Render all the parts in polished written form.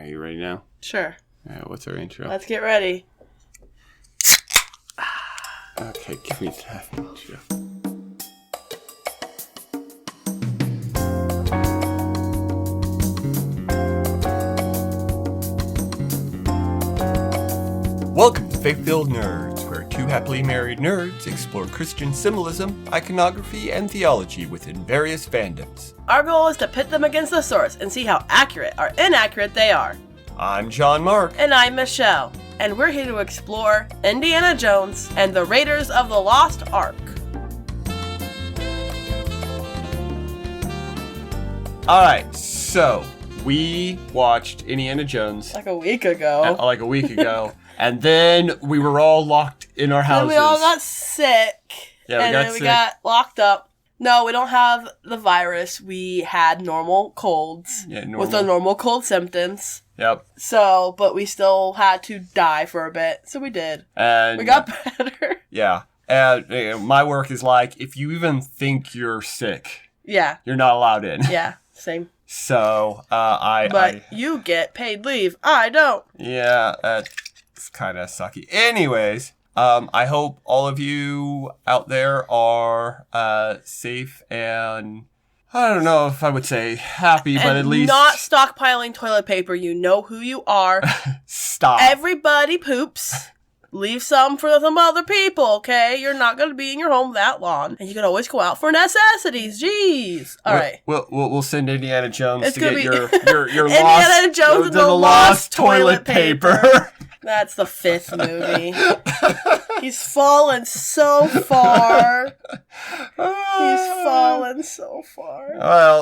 you ready now? Sure. What's our intro? Let's get ready. Okay, give me that intro. Welcome to Faith-Filled Nerds, where two happily married nerds explore Christian symbolism, iconography, and theology within various fandoms. Our goal is to pit them against the source and see how accurate or inaccurate they are. I'm John Mark. And I'm Michelle. And we're here to explore Indiana Jones and the Raiders of the Lost Ark. Alright, so we watched Indiana Jones Like a week ago. And then we were all locked in our houses. And we all got sick. Yeah, we got locked up. No, we don't have the virus. We had normal colds. Yeah, normal. With the normal cold symptoms. Yep. So, but we still had to die for a bit. So we did. And we got better. Yeah. And my work is like, if you even think you're sick, yeah, you're not allowed in. Yeah, same. So, you get paid leave. I don't. Yeah, that's kind of sucky. Anyways, I hope all of you out there are safe and, I don't know if I would say happy, but at least not stockpiling toilet paper. You know who you are. Stop. Everybody poops. Leave some for some other people, okay? You're not going to be in your home that long. And you can always go out for necessities. Jeez. All right. We'll send Indiana Jones to get be your Indiana lost, Jones and the lost toilet paper. That's the 5th movie. He's fallen so far. Well,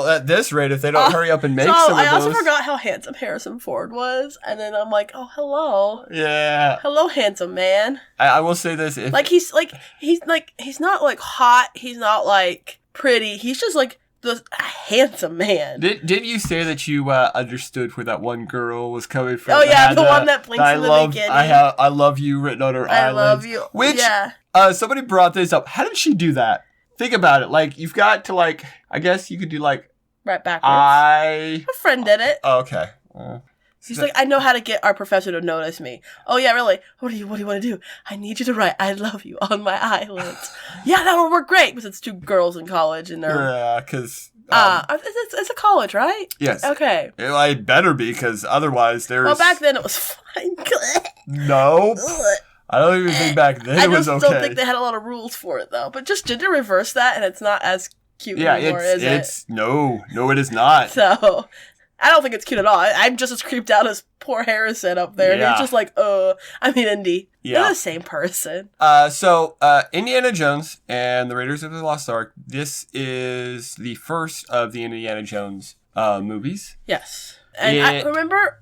at this rate, if they don't hurry up and make some of those. I also forgot how handsome Harrison Ford was. And then I'm like, oh, hello. Yeah. Hello, handsome man. I will say this. He's not like hot. He's not like pretty. He's just like the handsome man. Did you say that you understood where that one girl was coming from? Oh yeah, the one that blinks in the beginning. I love you written on her eyelids. I love you. Which, yeah. Somebody brought this up. How did she do that? Think about it. Like, you've got to like, I guess you could do like. Right backwards. A friend did it. Oh, okay. He's like, I know how to get our professor to notice me. Oh yeah, really? What do you want to do? I need you to write "I love you" on my eyelids. Yeah, that'll work great because it's 2 girls in college and they're. Yeah, because. It's a college, right? Yes. Okay. It better be because otherwise there's. Well, back then it was fine. No. I don't even think back then it was okay. I just don't think they had a lot of rules for it though. But just to reverse that, and it's not as cute anymore, is it? No, it is not. So. I don't think it's cute at all. I'm just as creeped out as poor Harrison up there. Yeah. He's just like, Indy. Yeah. They're the same person. So, Indiana Jones and the Raiders of the Lost Ark. This is the first of the Indiana Jones movies. Yes. And I remember,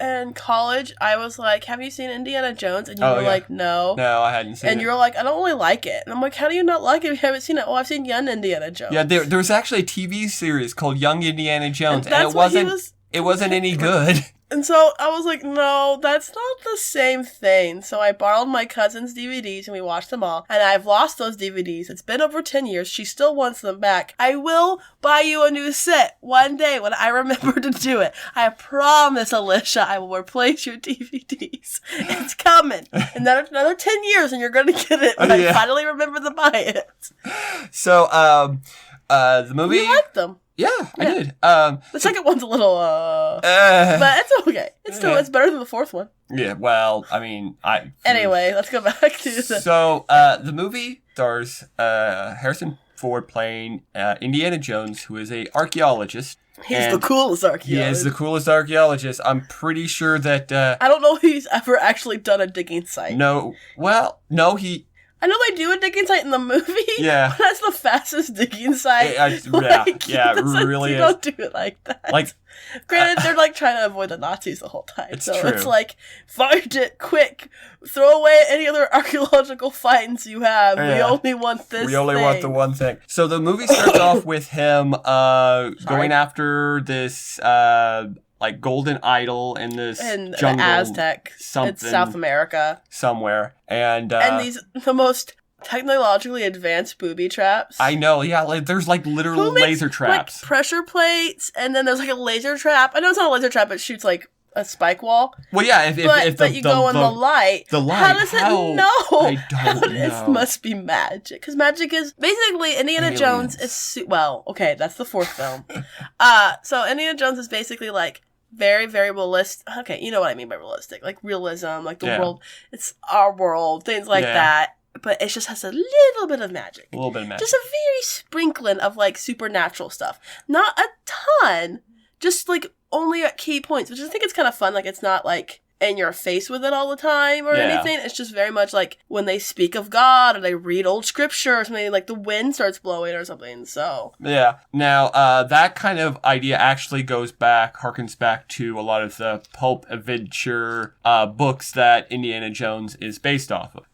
in college, I was like, have you seen Indiana Jones? And you were like, no. No, I hadn't seen it. And you were like, I don't really like it. And I'm like, how do you not like it if you haven't seen it? Oh, I've seen Young Indiana Jones. Yeah, there was actually a TV series called Young Indiana Jones, and it wasn't any good. And so I was like, no, that's not the same thing. So I borrowed my cousin's DVDs and we watched them all. And I've lost those DVDs. It's been over 10 years. She still wants them back. I will buy you a new set one day when I remember to do it. I promise, Alicia, I will replace your DVDs. It's coming. Another 10 years and you're going to get it when I finally remember to buy it. So, the movie... You liked them. Yeah, I did. The second one's a little, but it's okay. It's better than the 4th one. Yeah, well, I mean, Anyway, let's go back to the... So, the movie stars Harrison Ford playing Indiana Jones, who is an archaeologist. He's the coolest archaeologist. He is the coolest archaeologist. I'm pretty sure that... I don't know if he's ever actually done a digging site. No, he... I know they do a digging site in the movie. Yeah. But that's the fastest digging site. Really you don't do it like that. Like, granted, they're like trying to avoid the Nazis the whole time. It's true. It's like, find it quick. Throw away any other archaeological finds you have. Yeah. We only want this We only want the one thing. So the movie starts off with him going after this... like golden idol in this jungle, the Aztec. It's South America somewhere, and the most technologically advanced booby traps. I know, yeah, like, there's like literal laser traps. Like pressure plates, and then there's like a laser trap. I know it's not a laser trap, it shoots like a spike wall. Well, yeah, if you go in the light. The light. How does it know? I don't know. It must be magic. Because magic is basically Indiana Aliens. Jones is okay, that's the fourth film. So Indiana Jones is basically like very, very realistic. Okay, you know what I mean by realistic. Like realism, like the world. It's our world, things like that. But it just has a little bit of magic. A little bit of magic. Just a very sprinkling of like supernatural stuff. Not a ton. Just like only at key points, which I think it's kind of fun. Like it's not like in your face with it all the time or anything. It's just very much like when they speak of God or they read old scripture or something, like the wind starts blowing or something. So yeah. Now that kind of idea actually harkens back to a lot of the pulp adventure books that Indiana Jones is based off of.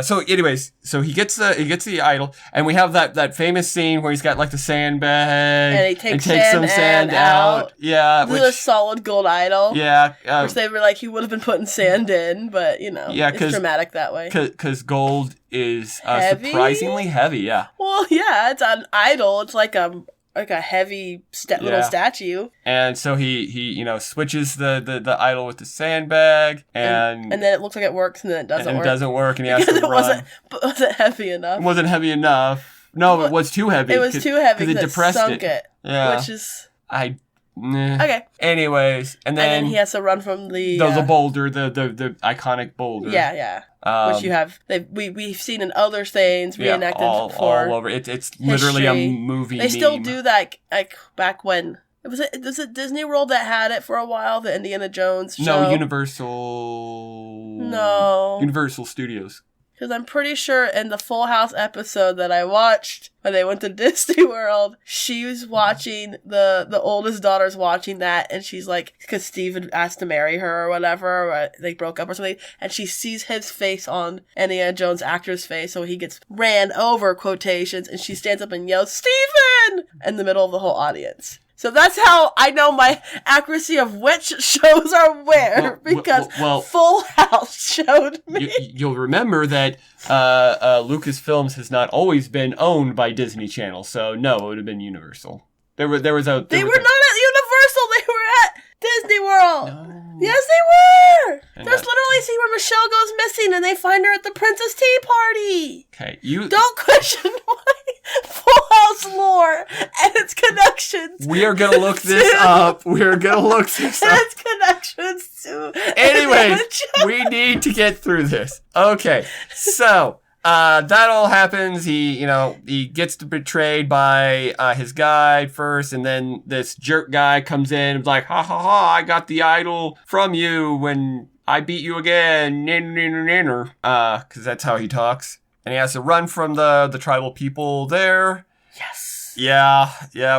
So anyways, so he gets the idol, and we have that famous scene where he's got like the sandbag and he takes some sand out. Yeah, with a solid gold idol. Yeah. Which they were like, he would have been putting sand in, but it's dramatic that way. Because gold is surprisingly heavy. Yeah. Well, yeah, it's an idol. It's like a heavy little statue. And so he switches the idol with the sandbag, and then it looks like it works, and then it doesn't work. It doesn't work, and he has to run. Wasn't heavy enough. It wasn't heavy enough. No, it was too heavy. It was too heavy because it depressed sunk it. Yeah. Which is... Okay. Anyways, and then he has to run from the boulder, the iconic boulder. Yeah. Which you have. We've seen in other things reenacted before. All over. It's literally a movie. They still do that. Like back when was it Disney World that had it for a while? The Indiana Jones show. No, Universal. No, Universal Studios. Because I'm pretty sure in the Full House episode that I watched when they went to Disney World, she was watching, the oldest daughter's watching that, and she's like, because Steve had asked to marry her or whatever, or they broke up or something, and she sees his face on Indiana Jones' actor's face, so he gets ran over, quotations, and she stands up and yells, "Steven!" in the middle of the whole audience. So that's how I know my accuracy of which shows are where, because Full House showed me. You'll remember that Lucasfilms has not always been owned by Disney Channel, so no, it would have been Universal. They were not at Universal, they were at Disney World. No. Yes, they were. And there's literally a scene where Michelle goes missing and they find her at the Princess Tea Party. Okay, you don't question my Full House lore and its connections. We are gonna look this up. We are gonna look this up. And its connections to. Anyways, we need to get through this. Okay, so. That all happens. He gets betrayed by his guide first, and then this jerk guy comes in and is like, "Ha ha ha! I got the idol from you when I beat you again." Because that's how he talks, and he has to run from the tribal people there. Yes. Yeah.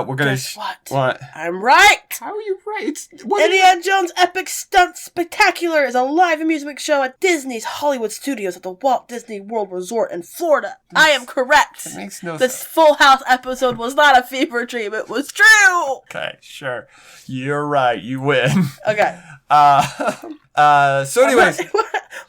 We're gonna. Guess what? I'm right. How are you right? Indiana Jones Epic Stunt Spectacular is a live amusement show at Disney's Hollywood Studios at the Walt Disney World Resort in Florida. I am correct. That makes no sense. This Full House episode was not a fever dream. It was true. Okay, sure. You're right. You win. Okay. So anyways.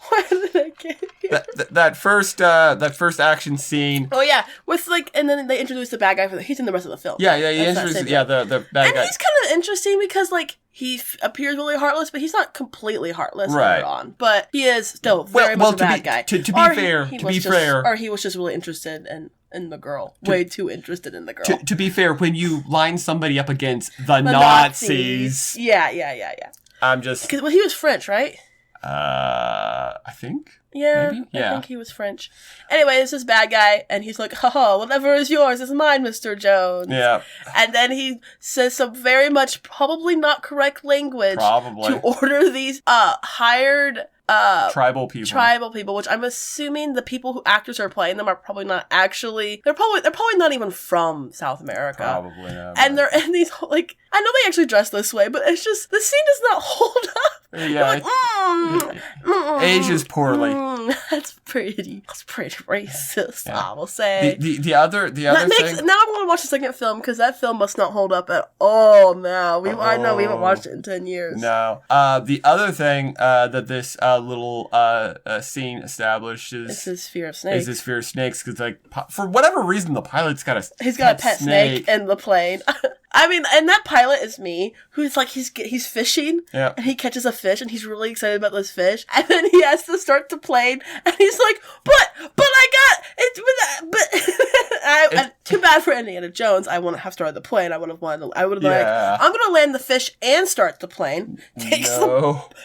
Why did I get here? That first action scene. Oh yeah, with and then they introduce the bad guy he's in the rest of the film. Yeah, he introduces the bad guy. And he's kind of interesting because he appears really heartless, but he's not completely heartless later on. But he is still very much a bad guy. To be fair, or he was just really interested in the girl. Way too interested in the girl. To be fair, when you line somebody up against the Nazis. Yeah. I'm just... Because he was French, right? I think. Yeah, maybe? Yeah. I think he was French. Anyway, it's this bad guy, and he's like, "Haha, whatever is yours is mine, Mr. Jones." Yeah. And then he says some very much probably not correct language. Probably. To order these hired... tribal people, which I'm assuming the people who actors are playing them are probably not actually. They're probably not even from South America. Probably, yeah. And they're in these I know they actually dress this way, but it's just the scene does not hold up. Yeah. Ages poorly. That's pretty racist, I will say. The other thing. Now I'm going to watch the second film because that film must not hold up at all now. I know we haven't watched it in 10 years. No. The other thing that this little scene establishes is his fear of snakes. Because like for whatever reason the pilot's got a pet snake in the plane. I mean, and that pilot is me, who's like, he's fishing, and he catches a fish, and he's really excited about this fish, and then he has to start the plane, and he's like, but I got it, too bad for Indiana Jones. I wouldn't have started the plane. I would have like, I'm gonna land the fish and start the plane.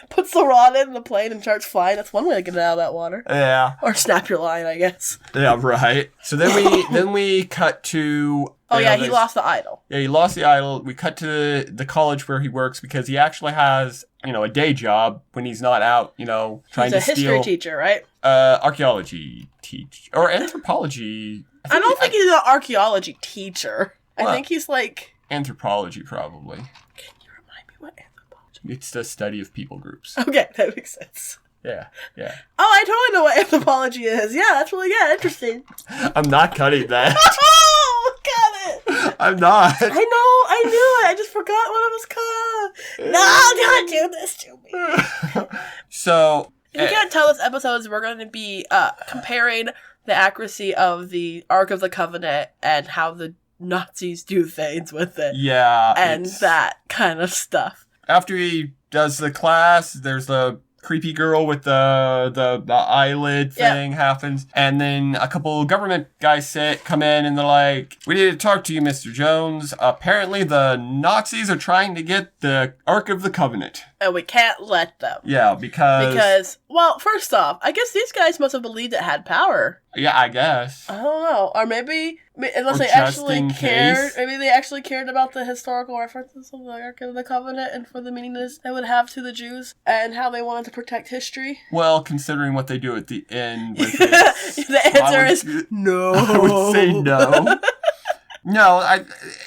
Puts the rod in the plane and starts flying. That's one way to get it out of that water. Yeah. Or snap your line, I guess. Yeah, right. So then we cut to. He lost the idol. Yeah, he lost the idol. We cut to the college where he works because he actually has, a day job when he's not out, trying to steal. He's a history teacher, right? Archaeology teacher. Or anthropology. I don't think he's an archaeology teacher. I think he's like... Anthropology, probably. Can you remind me what anthropology is? It's the study of people groups. Okay, that makes sense. Yeah. Oh, I totally know what anthropology is. Yeah, that's really interesting. I'm not cutting that. Oh, got it. I'm not. I know, I knew it. I just forgot what it was called. No, don't do this to me. So, if you can't tell this episode, we're going to be comparing the accuracy of the Ark of the Covenant and how the Nazis do things with it. Yeah. And that kind of stuff. After he does the class, there's the creepy girl with the eyelid thing happens, and then a couple government guys come in and they're like, we need to talk to you, Mr. Jones. Apparently the Nazis are trying to get the Ark of the Covenant. And we can't let them. Yeah, because well, first off, I guess these guys must have believed it had power. Yeah, I guess. I don't know. Or maybe unless they actually cared. Maybe they actually cared about the historical references of the Ark of the Covenant and for the meaning it would have to the Jews and how they wanted to protect history. Well, considering what they do at the end with the answer is no. I would say no. No,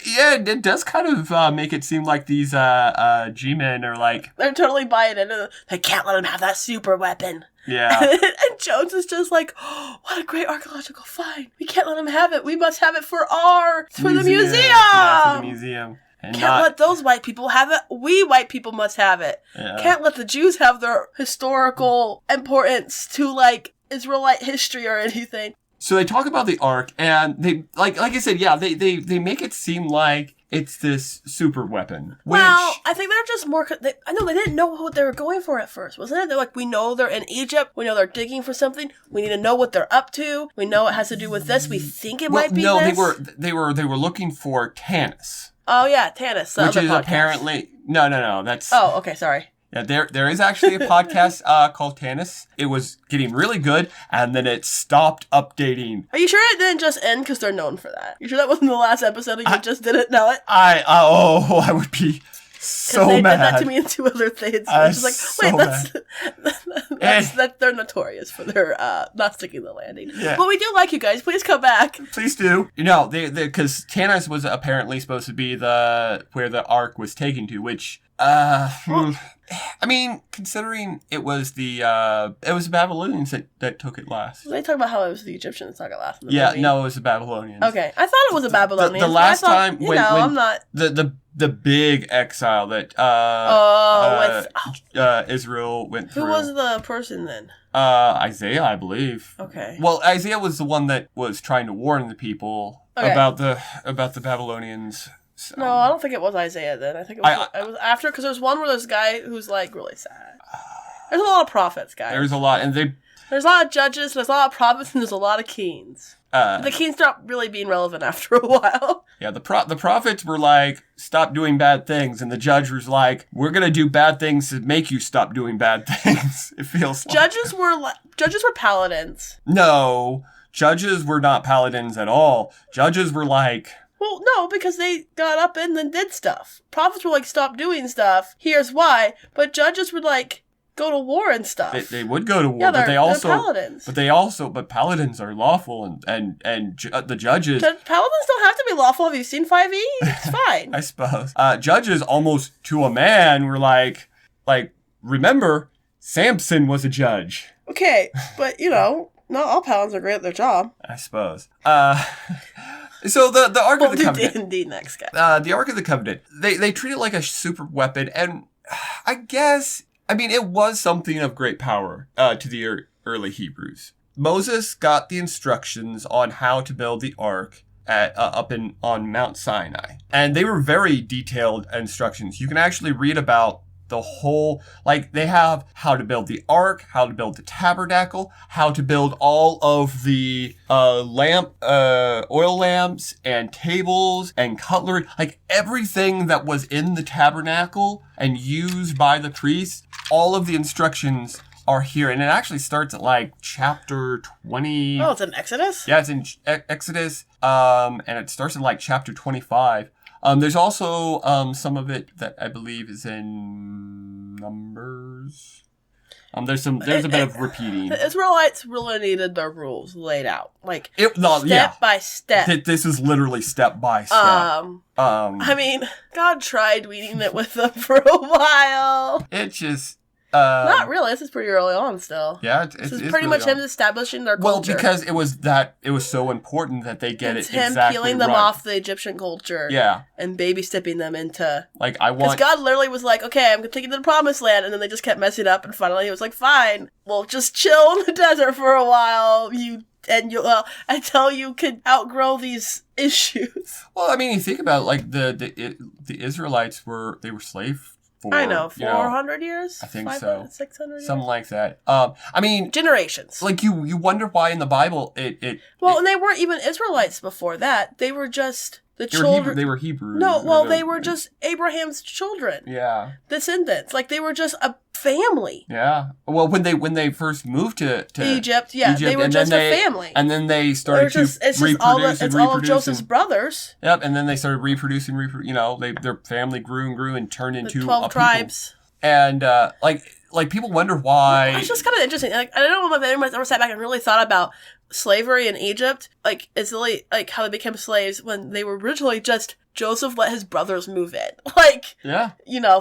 it does kind of make it seem like these G-men are like... They're totally buying into they can't let him have that super weapon. Yeah. And Jones is just like, oh, what a great archaeological find. We can't let him have it. We must have it for the museum. Yeah, for the museum. And can't let those white people have it. We white people must have it. Yeah. Can't let the Jews have their historical importance to, like, Israelite history or anything. So they talk about the Ark, and they, like I said, they make it seem like it's this super weapon. Well, I think they're just more... I know they didn't know what they were going for at first, wasn't it? They're like, we know they're in Egypt. We know they're digging for something. We need to know what they're up to. We know it has to do with this. We think it might be this. No, they were looking for Tanis. Oh, yeah, Tanis. Which is apparently... No, that's... Oh, okay, sorry. Yeah, there is actually a podcast called Tanis. It was getting really good, and then it stopped updating. Are you sure it didn't just end because they're known for that? You sure that wasn't the last episode and you just didn't know it? I would be so they mad. Did that to me in two other things. I was just like, wait, they're notorious for their not sticking the landing. Yeah. But we do like you guys. Please come back. Please do. Because Tanis was apparently supposed to be where the Ark was taken to, which... I mean, considering it was the Babylonians that took it last. They talk about how it was the Egyptians that took it last in the movie. No, it was the Babylonians. Okay, I thought it was the Babylonians. The last time when I'm not the big exile that Israel went through. Who was the person then? Isaiah, I believe. Okay. Well, Isaiah was the one that was trying to warn the people about the Babylonians. So. No, I don't think it was Isaiah then. I think it was after, because there's one where there's a guy who's like really sad. There's a lot of prophets, guys. There's a lot, and there's a lot of judges, there's a lot of prophets, and there's a lot of kings. The kings stopped really being relevant after a while. Yeah, the prophets were like, stop doing bad things, and the judge was like, we're gonna do bad things to make you stop doing bad things. It feels like judges were paladins. No, judges were not paladins at all. Judges were like. Well, no, because they got up and then did stuff. Prophets were like, stop doing stuff. Here's why. But judges would like go to war and stuff. They would go to war, but they're paladins. But paladins are lawful, and the judges. Paladins don't have to be lawful. Have you seen 5e? It's fine. I suppose. Judges almost to a man were like remember, Samson was a judge. Okay, but not all paladins are great at their job. I suppose. So the Ark of the Covenant. D&D next guy. The Ark of the Covenant. They treat it like a super weapon, and I guess, it was something of great power to the early Hebrews. Moses got the instructions on how to build the Ark on Mount Sinai, and they were very detailed instructions. You can actually read about the whole, they have how to build the ark, how to build the tabernacle, how to build all of the oil lamps and tables and cutlery, everything that was in the tabernacle and used by the priests. All of the instructions are here, and it actually starts at chapter 20. Oh, it's in Exodus? Yeah, it's in Exodus, and it starts in chapter 25. There's also some of it that I believe is in Numbers. There's a bit of repeating. The Israelites really needed their rules laid out, step by step. This is literally step by step. God tried weeding it with them for a while. It just. Not really. This is pretty early on still. Yeah, this is pretty much him establishing their culture. Well, because it was so important that they get it's it exactly right. Him peeling them off the Egyptian culture. Yeah. And baby stepping them into... Because God literally was like, okay, I'm going to take you to the promised land, and then they just kept messing up, and finally he was like, fine, we'll just chill in the desert for a while, until you can outgrow these issues. Well, you think about the Israelites were slave. I know, 400 years? I think so. 600 years? Something like that. Generations. You wonder why in the Bible and they weren't even Israelites before that. They were just the children. They were Hebrews. No, they were just Abraham's children. Yeah. Descendants. They were just a family. Yeah. Well, when they first moved to Egypt, they were just a family. And then they started to reproduce. It's all of Joseph's brothers. Yep. And then they started reproducing. Their family grew and grew and turned into 12 tribes. And people wonder why. It's just kind of interesting. I don't know if anyone's ever sat back and really thought about slavery in Egypt. It's really how they became slaves when they were originally just Joseph let his brothers move in.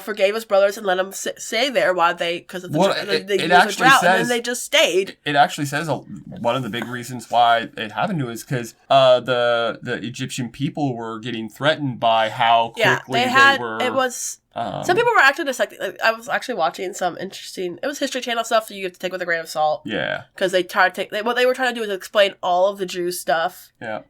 Forgave his brothers and let them stay there while because of the drought, and then they just stayed. It actually says one of the big reasons why it happened is because the Egyptian people were getting threatened by how quickly they were. It was. Some people were actually just I was actually watching some interesting. It was History Channel stuff, so you have to take with a grain of salt. Yeah. Because they tried to what they were trying to do is explain all of the Jew stuff. Yeah.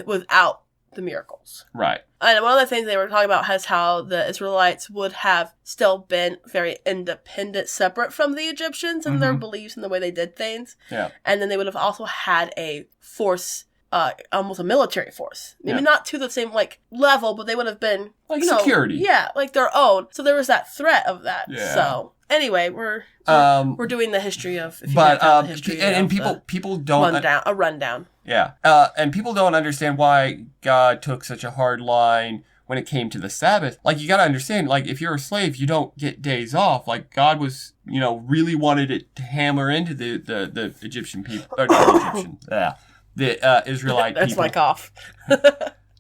Without the miracles. Right. And one of the things they were talking about is how the Israelites would have still been very independent, separate from the Egyptians and their beliefs and the way they did things. Yeah. And then they would have also had a force, almost a military force. Maybe not to the same level, but they would have been security. Yeah, their own. So there was that threat of that. Yeah. So anyway, we're doing the history of. People don't a rundown. Yeah. And people don't understand why God took such a hard line when it came to the Sabbath. You got to understand, if you're a slave, you don't get days off. God was, really wanted it to hammer into the Egyptian people, or not Egyptian, the Israelite people. That's my cough.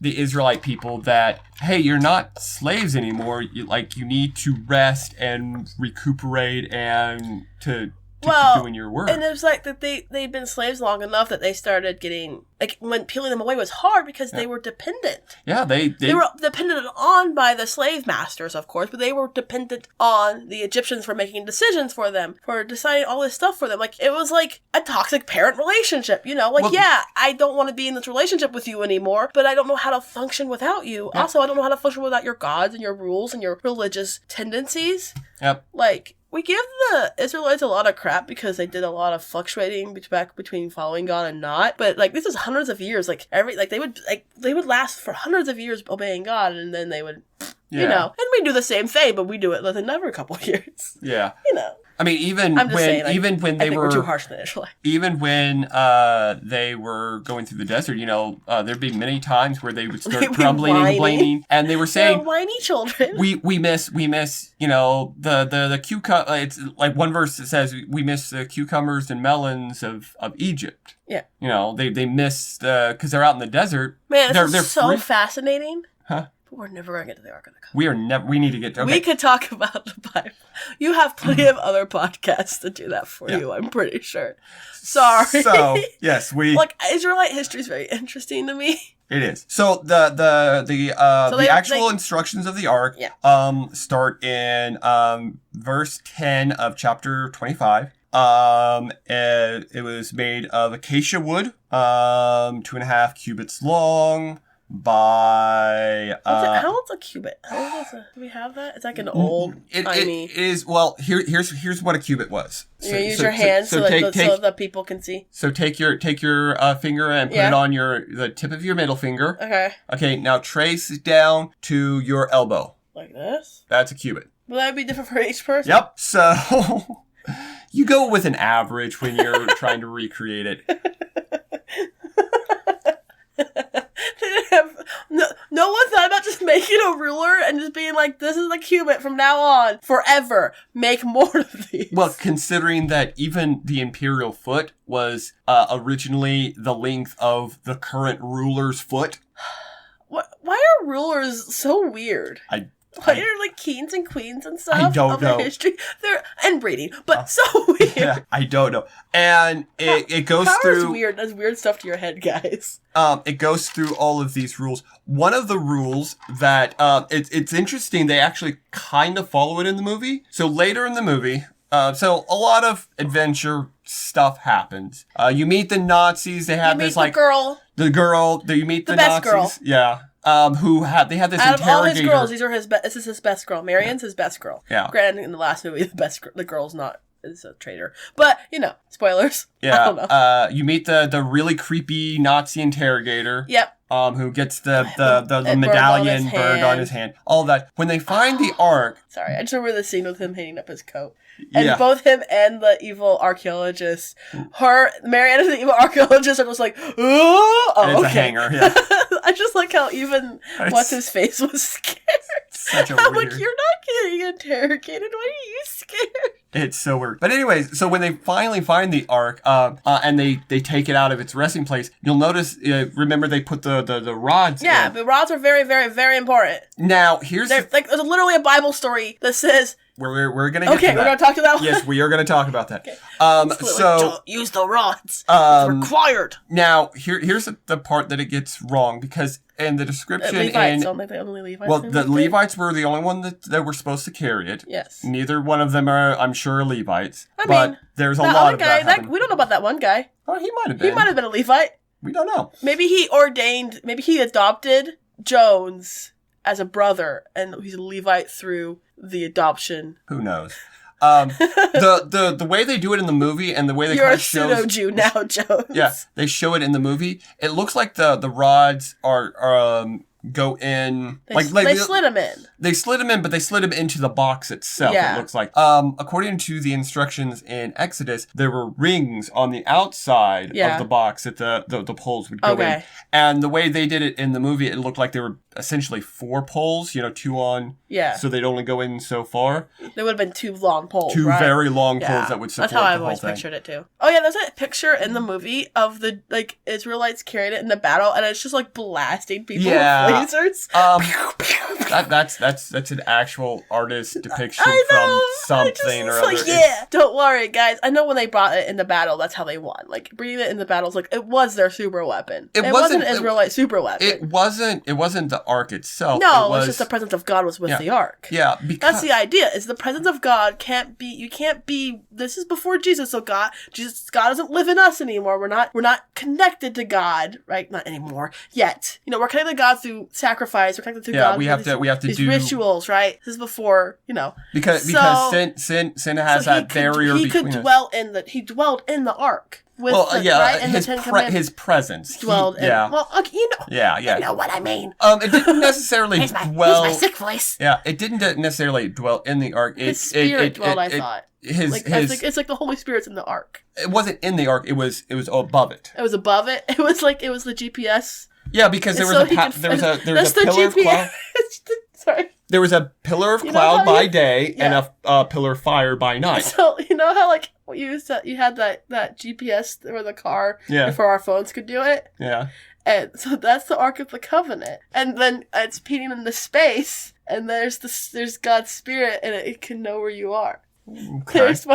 The Israelite people that, hey, you're not slaves anymore. You need to rest and recuperate and to keep doing your work. And it was that they'd been slaves long enough that they started getting, when peeling them away was hard because they were dependent. Yeah, they were dependent on by the slave masters, of course, but they were dependent on the Egyptians for making decisions for them, for deciding all this stuff for them. It was a toxic parent relationship, I don't want to be in this relationship with you anymore, but I don't know how to function without you. Yeah. Also, I don't know how to function without your gods and your rules and your religious tendencies. Yep. We give the Israelites a lot of crap because they did a lot of fluctuating back between following God and not. But this is hundreds of years. They would last for hundreds of years obeying God, and then they would, and we do the same thing, but we do it within every couple of years. Yeah. Even when they were too harsh on the Israelites. Even when they were going through the desert, there'd be many times where they would start grumbling and complaining, and they were saying, "They're whiny children." We miss, the cucumber. It's one verse that says we miss the cucumbers and melons of Egypt. Yeah. They miss because they're out in the desert. Man, they're so fascinating. Huh? But we're never going to get to the Ark of the Covenant. We are never. We need to get to. Okay. We could talk about the Bible. You have plenty of other podcasts to do that for you, I'm pretty sure. Sorry. So, yes, like, Israelite history is very interesting to me. It is. So the actual instructions of the Ark start in verse 10 of chapter 25. It was made of acacia wood, 2.5 cubits long by how old's a cubit? How old is do we have that? It's like an old tiny. It is. Well, here's what a cubit was. So, use your hands so that people can see. So take your finger and put it on the tip of your middle finger. Okay. Now trace it down to your elbow. Like this. That's a cubit. Will that be different for each person? Yep. So you go with an average when you're trying to recreate it. No one thought about just making a ruler and just being like, this is a cubit from now on, forever. Make more of these. Well, considering that even the imperial foot was originally the length of the current ruler's foot. Why are rulers so weird? Why are like kings and queens and stuff? I don't know. History? They're breeding, but so weird. Yeah, I don't know. And it goes through. Power is weird. Does weird stuff to your head, guys. It goes through all of these rules. One of the rules that it's interesting. They actually kind of follow it in the movie. So later in the movie, so a lot of adventure stuff happens. You meet the Nazis. They have this like girl. The girl. You meet the best Nazis. Girl. Yeah. They had this out interrogator. Of all his girls, this is his best girl. Marion's his best girl. Yeah. Granted, in the last movie, the girl's not is a traitor, but spoilers. Yeah. I don't know. You meet the really creepy Nazi interrogator. Yep. Who gets the medallion burned on his hand. All that. When they find the Ark. Sorry, I just remember the scene with him hanging up his coat. And both him and the evil archaeologist, Marianne and the evil archaeologist are just like, it's a hanger, yeah. I just like how even what's-his face was scared. Such a I'm weird. like, you're not getting interrogated. Why are you scared? It's so weird. But anyways, so when they finally find the Ark, and they take it out of its resting place, you'll notice, remember they put the rods in. Yeah, the rods are very, very, very important. Now, there's literally a Bible story that says... We're going to get to that. Okay, we're going to talk to that one? Yes, we are going to talk about that. Okay. So don't use the rods. It's required. Now, here's the part that it gets wrong, because in the description... Levites, don't they? The only Levites? Well, the Levites were the only one that were supposed to carry it. Yes. Neither one of them are, I'm sure, Levites. But there's a lot of that. We don't know about that one guy. Oh, he might have been. He might have been a Levite. We don't know. Maybe he adopted Jones as a brother, and he's a Levite through the adoption. Who knows? The way they do it in the movie and the way they You're kind a of show pseudo-Jew now, Jones. Yeah, they show it in the movie. It looks like the rods are go in they slid them in. They slid them in, but they slid them into the box itself. Yeah. It looks like. According to the instructions in Exodus, there were rings on the outside of the box that the poles would go in. And the way they did it in the movie, it looked like they were essentially 4 poles. 2 on. Yeah. So they'd only go in so far. They would have been 2 long poles. 2 very long poles that would support the whole thing. That's how I've always pictured it too. Oh yeah, there's a picture in the movie of the Israelites carrying it in the battle, and it's just blasting people with lasers. That's an actual artist depiction from something or other. Don't worry, guys. I know when they brought it in the battle, that's how they won. Bringing it in the battle is it was their super weapon. It wasn't an Israelite super weapon. It wasn't the Ark itself. No, it was just the presence of God was with the Ark. Yeah, because that's the idea. Is the presence of God can't be. This is before Jesus, so God doesn't live in us anymore. We're not connected to God, right? Not anymore yet. We're connected to God through sacrifice. We're connected to God. We have to these do rituals, right? This is before because sin has that barrier between us. He dwelled in the Ark. His presence dwelled in. Yeah. Well, you know what I mean. It didn't necessarily dwell. Here's my sick voice. Yeah, it didn't necessarily dwell in the Ark. His spirit dwelled. I thought. It's like the Holy Spirit's in the Ark. It wasn't in the Ark. It was above it. It was above it. It was the GPS. Yeah, because there was a pillar of cloud. Sorry. There was a pillar of cloud by day and a pillar of fire by night. So you know how you had that GPS for the car before our phones could do it. Yeah. And so that's the Ark of the Covenant. And then it's peeing into space, and there's God's spirit, and it can know where you are. Okay. There's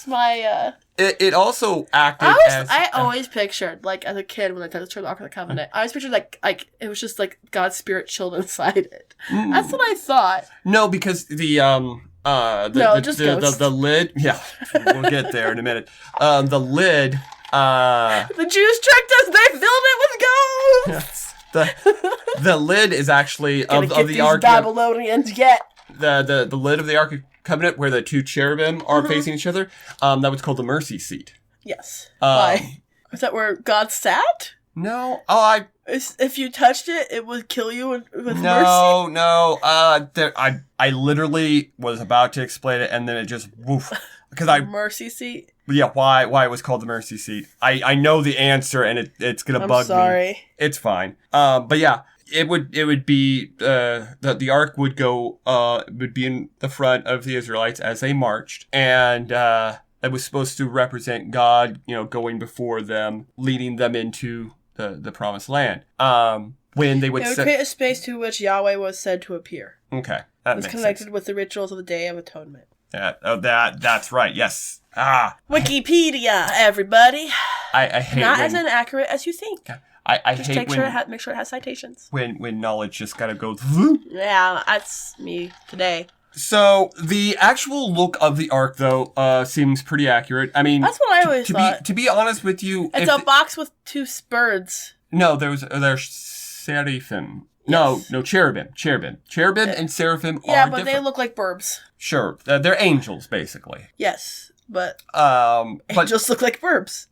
my It also acted as... I always pictured, like, as a kid, when I touched the Ark of the Covenant, I always pictured, like it was just, like, God's spirit chilled inside it. That's what I thought. No, because the lid... Yeah, we'll get there in a minute. The lid... The Jews tricked us! They filled it with gold! Yes. The lid is actually of the Ark... Babylonians yet. The lid of the Ark of Covenant, where the two cherubim are facing each other, that was called the mercy seat. Yes. Why? Is that where God sat? No. If you touched it, it would kill you with mercy? No. I literally was about to explain it, and then it just woof. Mercy seat? Yeah, why it was called the mercy seat. I know the answer, and it's gonna bug me. I'm sorry. It's fine. But yeah. It would be the Ark would be in the front of the Israelites as they marched, and it was supposed to represent God, going before them, leading them into the promised land. When they would create a space to which Yahweh was said to appear. Okay, that makes sense. Connected with the rituals of the Day of Atonement. That's right. Yes. Wikipedia, everybody. I hate not as inaccurate as you think. I just hate make sure it has citations. When knowledge just gotta go. Yeah, that's me today. So the actual look of the Ark, though, seems pretty accurate. I mean, that's what I always thought. To be honest with you, it's a box with two birds. No, there's seraphim. Yes. No, cherubim. Cherubim and seraphim are different. Yeah, but they look like burbs. Sure, they're angels, basically. Yes, but angels look like burbs.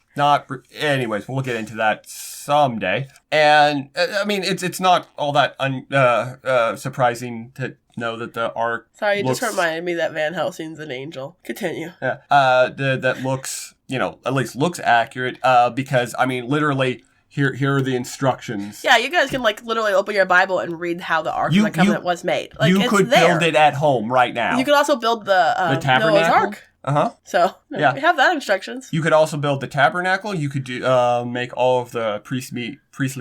Anyways, we'll get into that someday. And I mean, it's not all that surprising to know that the Ark. Sorry, you just reminded me that Van Helsing's an angel. Continue. Yeah. That looks, at least looks accurate. Because I mean, literally, here are the instructions. Yeah, you guys can literally open your Bible and read how the Ark of the Covenant was made. You could build it at home right now. You could also build the tabernacle. Noah's Ark. Uh-huh. So, we have that instructions. You could also build the tabernacle. You could do make all of the priestly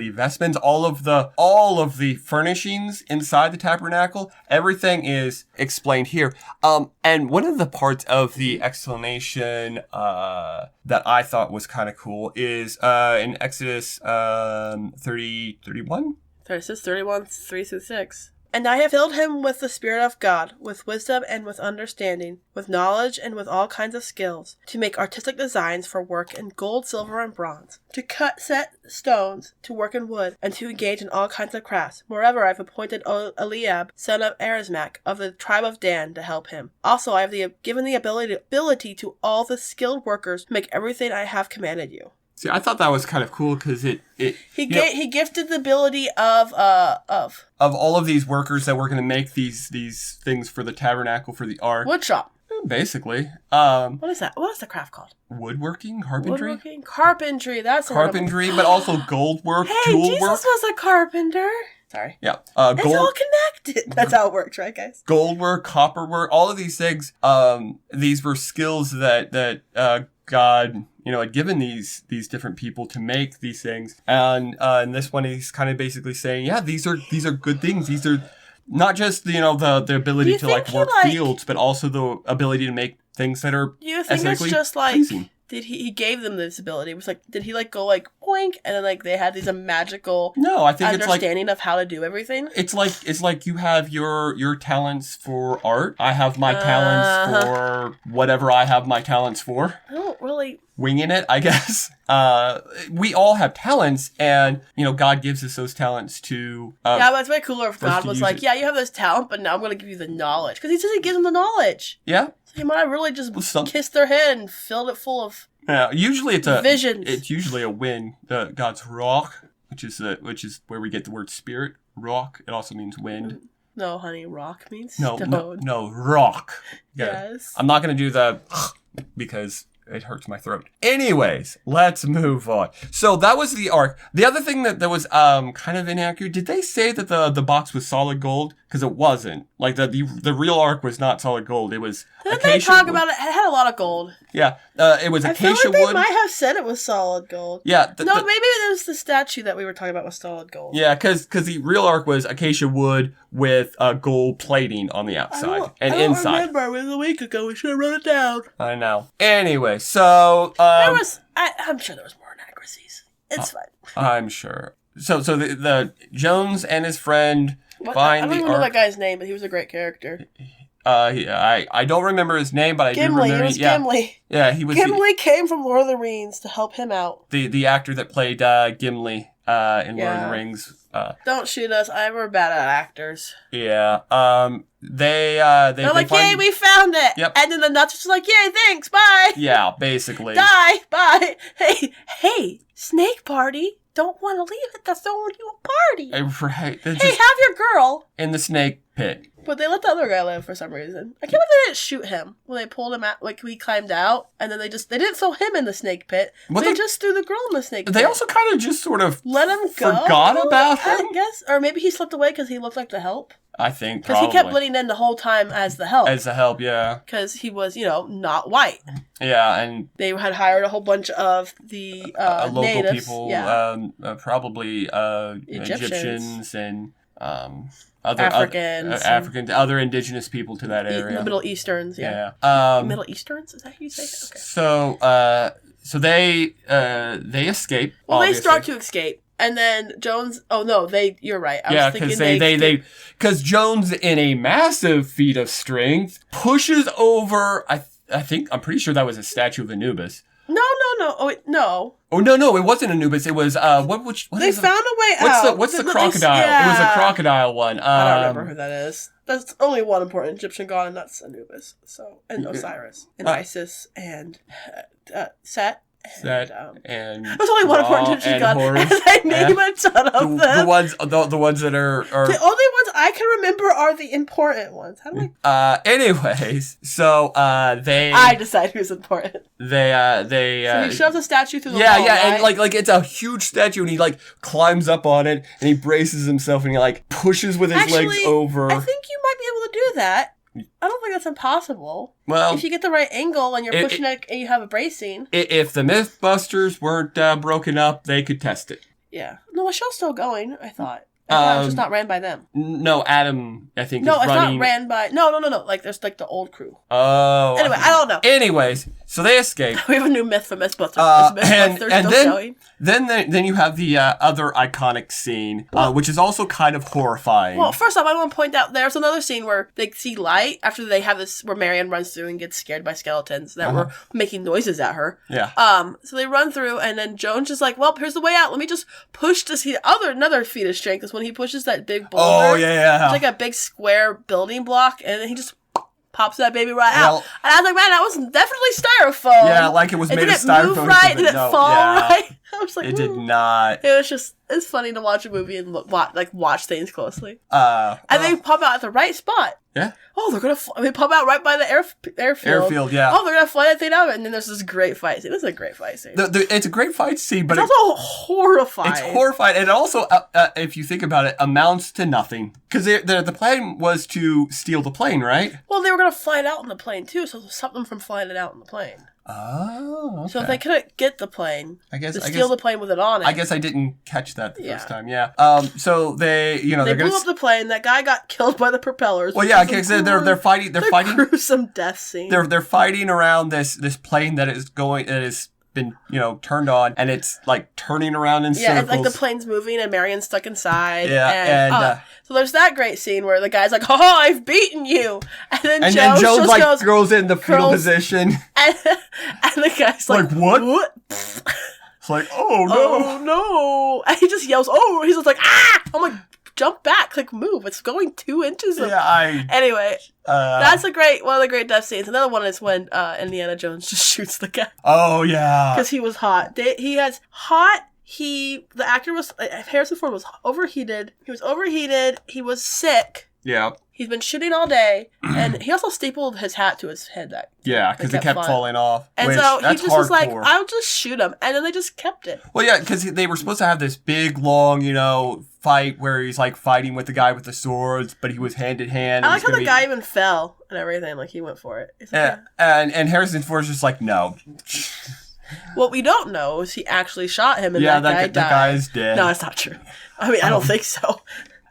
vestments, all of the furnishings inside the tabernacle. Everything is explained here. And one of the parts of the explanation that I thought was kind of cool is in Exodus 31? 31, 3-6. And I have filled him with the Spirit of God, with wisdom and with understanding, with knowledge and with all kinds of skills, to make artistic designs for work in gold, silver, and bronze, to set stones, to work in wood, and to engage in all kinds of crafts. Moreover, I have appointed Eliab, son of Arizmach, of the tribe of Dan, to help him. Also, I have given the ability to all the skilled workers to make everything I have commanded you. See, I thought that was kind of cool because he gifted the ability of all of these workers that were going to make these things for the tabernacle for the Ark. Woodshop. Basically. What is that? What is the craft called? Woodworking? Carpentry? Carpentry. That's carpentry, but also gold work, hey, tool Jesus work. was a carpenter. Sorry. Yeah. It's all connected. That's how it works, right, guys? Gold work, copper work, all of these things. These were skills that God, had given these different people to make these things. And in this one, he's kind of basically saying, yeah, these are good things. These are not just, the ability to work fields, but also the ability to make things that are you think it's just pleasing. Did he gave them this ability? It was did he go boink and then they had these magical I think understanding of how to do everything? It's like you have your talents for art. I have my talents for whatever I have my talents for. I don't really winging it, I guess. We all have talents, and God gives us those talents to. Yeah, but it's way cooler if God was yeah, you have this talent, but now I'm going to give you the knowledge, because he says he gives them the knowledge. Yeah. He might have really just kissed their head and filled it full of usually it's visions. It's usually a wind. God's rock, which is where we get the word spirit. Rock. It also means wind. No, honey, rock means stone. No, rock. Yeah. Yes. I'm not going to do the because it hurts my throat. Anyways, let's move on. So that was the Ark. The other thing that was kind of inaccurate. Did they say that the box was solid gold? because it wasn't. Like, the real Ark was not solid gold. It was Didn't acacia they talk wood. about it? It had a lot of gold. Yeah, it was I feel acacia like they wood. might have said it was solid gold. Yeah. No, maybe it was the statue that we were talking about was solid gold. Yeah, because the real Ark was acacia wood with gold plating on the outside and inside. I remember. It was a week ago. We should have wrote it down. I know. Anyway, so I'm sure there was more inaccuracies. It's fine. I'm sure. So the Jones and his friend find I don't the even know Ark. that guy's name, but he was a great character. I don't remember his name, but I Gimli. do remember. It was Gimli. Yeah, he was. Gimli came from Lord of the Rings to help him out. The actor that played Gimli in Lord of the Rings. Don't shoot us. We're bad at actors. Yeah. They're like, yay, we found it. Yep. And then the nuts are just like, yay, thanks, bye. Yeah, basically. Die, bye. Hey, snake party. Don't want to leave it. That's throwing you a party. Right. Hey, have your girl. In the snake pit. But they let the other guy live for some reason. I can't believe they didn't shoot him when they pulled him out. Like, he climbed out, and then they didn't throw him in the snake pit. They just threw the girl in the snake pit. They also kind of just sort of let him go. Forgot about him. I guess, or maybe he slipped away because he looked like the help. I think because he kept blending in the whole time as the help. Yeah. Because he was, not white. Yeah, and they had hired a whole bunch of the local natives. people, probably Egyptians and other Africans, other indigenous people to that area. The Middle Easterns, yeah. Middle Easterns, is that how you say it? Okay. So they escape. Well, obviously. they start to escape. And then Jones, you're right. Because Jones, in a massive feat of strength, pushes over, I'm pretty sure that was a statue of Anubis. No. Oh, wait, no. Oh, no, it wasn't Anubis. It was, what they found a way out. What's the crocodile? Yeah. It was a crocodile one. I don't remember who that is. There's only one important Egyptian god, and that's Anubis. And Osiris, and Isis, and Set. And there's only one important Egyptian god. And I name a ton of them. The ones that are the only ones I can remember are the important ones. How do I? Anyways, so I decide who's important. So he shoves a statue through the wall. Yeah, and like it's a huge statue, and he like climbs up on it, and he braces himself, and he like pushes with his legs over. I think you might be able to do that. I don't think that's impossible. Well, if you get the right angle and you're pushing it and you have a bracing. If the Mythbusters weren't broken up, they could test it. Yeah. No, the show's still going, I thought. It's just not ran by them. No, Adam, I think, is running. No, it's not ran by... No. Like, there's, like, the old crew. Oh. Anyway, I don't know. Anyways, so they escape. We have a new myth for Mythbusters. Then you have the other iconic scene, which is also kind of horrifying. Well, first off, I want to point out there's another scene where they see light after they have this, where Marion runs through and gets scared by skeletons that were making noises at her. Yeah. So they run through, and then Jones is like, well, here's the way out. Let me just push this. Another feat of strength is when he pushes that big boulder. Oh, yeah. It's like a big square building block, and then he just pops that baby right out. And I was like, man, that was definitely styrofoam. Yeah, like it was made of styrofoam. Did it move right? Did it fall right? I was like, it did not. It was just, it's funny to watch a movie and watch things closely. And they pop out at the right spot. Yeah. Oh, they're gonna. They pop out right by the airfield. Airfield, yeah. Oh, they're gonna fly that thing out, and then there's this great fight scene. This is a great fight scene. It's a great fight scene, but it's also horrifying. It's horrifying, and it also, if you think about it, amounts to nothing. Because the plan was to steal the plane, right? Well, they were gonna fly it out in the plane too, so stop them from flying it out in the plane. Oh, okay. So if they couldn't get the plane, steal the plane with it on it. I guess I didn't catch that the first time. Yeah. So they blew up the plane. That guy got killed by the propellers. Well, yeah, because they're fighting. They're fighting. Gruesome death scene. They're fighting around this plane that has been turned on, and it's like turning around in circles. Yeah, it's like the plane's moving and Marion's stuck inside. Yeah, and so there's that great scene where the guy's like, "Oh, I've beaten you," and then Jones like goes in the fetal position, and the guy's like, "What?" It's like, "Oh no!" And he just yells, "Oh!" He's just like, "Ah!" I'm like, "Jump back, like move! It's going 2 inches." Anyway, that's one of the great death scenes. Another one is when Indiana Jones just shoots the guy. Oh yeah, because he was hot. The actor was Harrison Ford was overheated. He was overheated. He was sick. Yeah. He's been shooting all day, and he also stapled his hat to his head. Because it kept falling off. And so he just was like, I'll just shoot him. And then they just kept it. Well, yeah, because they were supposed to have this big, long, fight where he's like fighting with the guy with the swords, but he was hand in hand. I like how the guy even fell and everything. Like, he went for it. And Harrison Ford's just like, no. What we don't know is he actually shot him, and that guy died. That guy's dead. No, it's not true. I mean, I don't think so.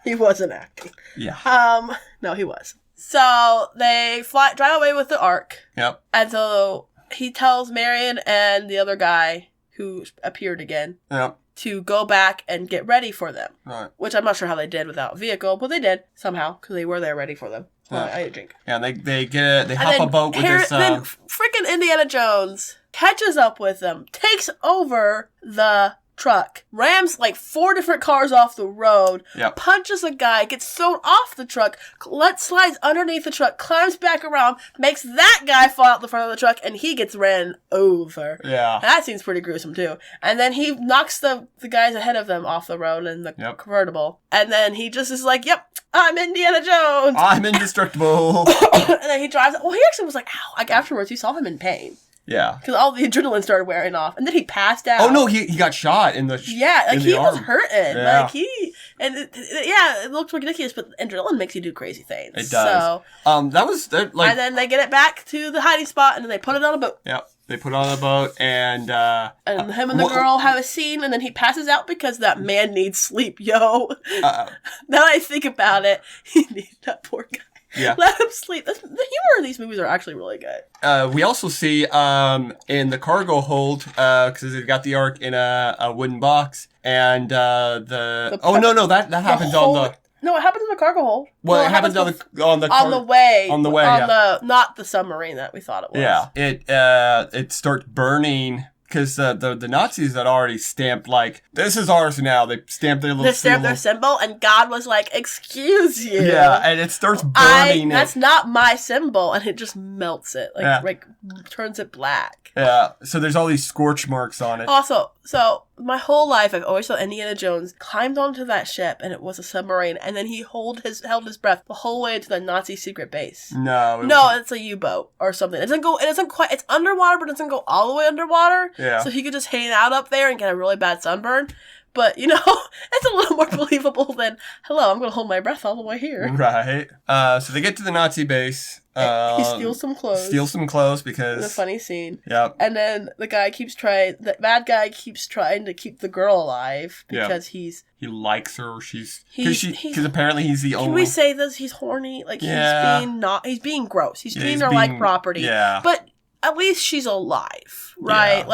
He wasn't acting. Yeah. No, he was. So they drive away with the Ark. Yep. And so he tells Marion and the other guy who appeared again. Yep. To go back and get ready for them. Right. Which I'm not sure how they did without a vehicle, but they did somehow because they were there ready for them. I ate a drink. Yeah, they hop a boat with this. Then freaking Indiana Jones catches up with them, takes over the truck, rams like 4 different cars off the road, punches a guy, gets thrown off the truck, slides underneath the truck, climbs back around, makes that guy fall out the front of the truck, and he gets ran over. Yeah. And that seems pretty gruesome too. And then he knocks the guys ahead of them off the road in the convertible. And then he just is like, yep, I'm Indiana Jones. I'm indestructible. And then he drives. Well, he actually was like, ow. Like afterwards, you saw him in pain. Yeah. Because all the adrenaline started wearing off. And then he passed out. Oh, no, he got shot in the he was hurting. Yeah. It looked ridiculous, but adrenaline makes you do crazy things. It does. So, that was, and then they get it back to the hiding spot, and then they put it on a boat. Yep. They put it on a boat, and him and the girl have a scene, and then he passes out because that man needs sleep, yo. Now that I think about it, he needs that poor guy. Yeah. Let him sleep. The humor in these movies are actually really good. We also see in the cargo hold, because they've got the Ark in a wooden box, and that happens on the... No, it happens in the cargo hold. Well, it happens on the way. Yeah. Not the submarine that we thought it was. Yeah. It starts burning... Because the Nazis had already stamped, like, this is ours now. They stamped their little They stamped their symbol, and God was like, excuse you. Yeah, and it starts burning That's not my symbol, and it just melts it. Like turns it black. Yeah, so there's all these scorch marks on it. Also, so my whole life, I've always thought Indiana Jones climbed onto that ship, and it was a submarine, and then he held his breath the whole way to the Nazi secret base. No, it's a U-boat or something. It's underwater, but it doesn't go all the way underwater. Yeah. So he could just hang out up there and get a really bad sunburn. But, it's a little more believable than, hello, I'm going to hold my breath all the way here. Right. So they get to the Nazi base. He steals some clothes. Because... It's a funny scene. Yep. And then the bad guy keeps trying to keep the girl alive because he likes her. Because apparently he's the only... Can we say this? He's horny. Like, he's being gross. He's treating her like property. Yeah. But at least she's alive, right? Yeah.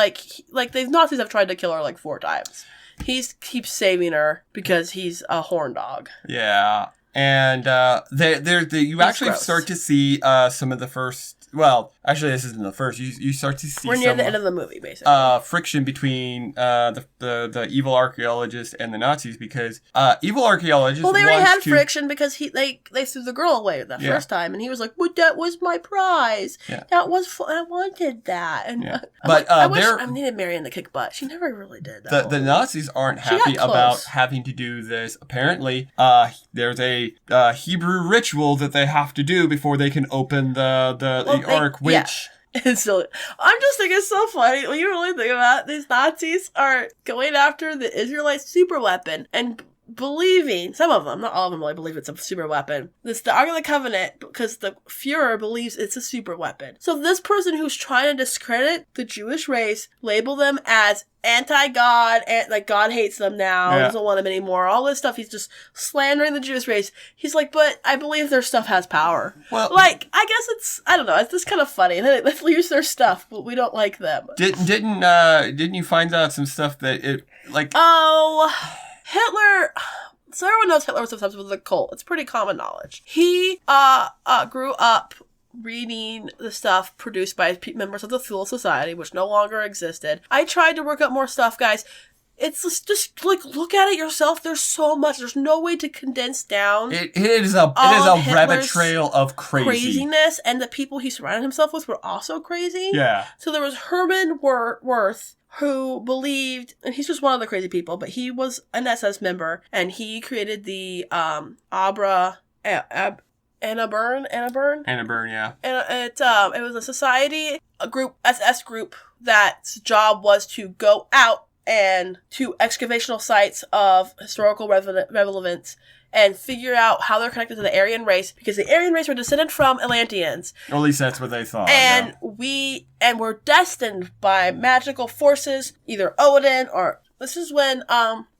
Like the Nazis have tried to kill her like 4 times. He keeps saving her because he's a horn dog. Yeah. And you actually start to see some of the first... Well, actually, this isn't the first. You start to see We're near the end of the movie, basically. Friction between the evil archaeologist and the Nazis, because evil archaeologist. Well, they already had friction because they threw the girl away the first time, and he was like, "Well, that was my prize. Yeah. That was I wanted that." And I needed Marion to kick butt. She never really did. The Nazis aren't happy about having to do this. Apparently, there's a Hebrew ritual that they have to do before they can open the Ark, which... Yeah. It's silly. I'm just thinking it's so funny when you really think about it. These Nazis are going after the Israelite super weapon and believing, some of them, not all of them really believe it's a super weapon. It's the Ark of the Covenant because the Fuhrer believes it's a super weapon. So this person who's trying to discredit the Jewish race, label them as anti-God, and like God hates them now, doesn't want them anymore, all this stuff. He's just slandering the Jewish race. He's like, but I believe their stuff has power. Well, like, I guess I don't know, it's just kind of funny. Let's use their stuff, but we don't like them. Didn't you find out some stuff that it, like... Oh... Hitler, so everyone knows Hitler was obsessed with a cult. It's pretty common knowledge. He grew up reading the stuff produced by members of the Thule Society, which no longer existed. I tried to work up more stuff, guys. It's just like, look at it yourself. There's so much. There's no way to condense down. It is a rabbit trail of craziness, and the people he surrounded himself with were also crazy. Yeah. So there was Herman Wirth, who believed, and he's just one of the crazy people, but he was an SS member, and he created the Anna Byrne. Anna Byrne, yeah. And it was a society, a group, SS group, that's job was to go out and to excavational sites of historical relevance and figure out how they're connected to the Aryan race, because the Aryan race were descended from Atlanteans. Or at least that's what they thought. And we're destined by magical forces, either Odin or... This is when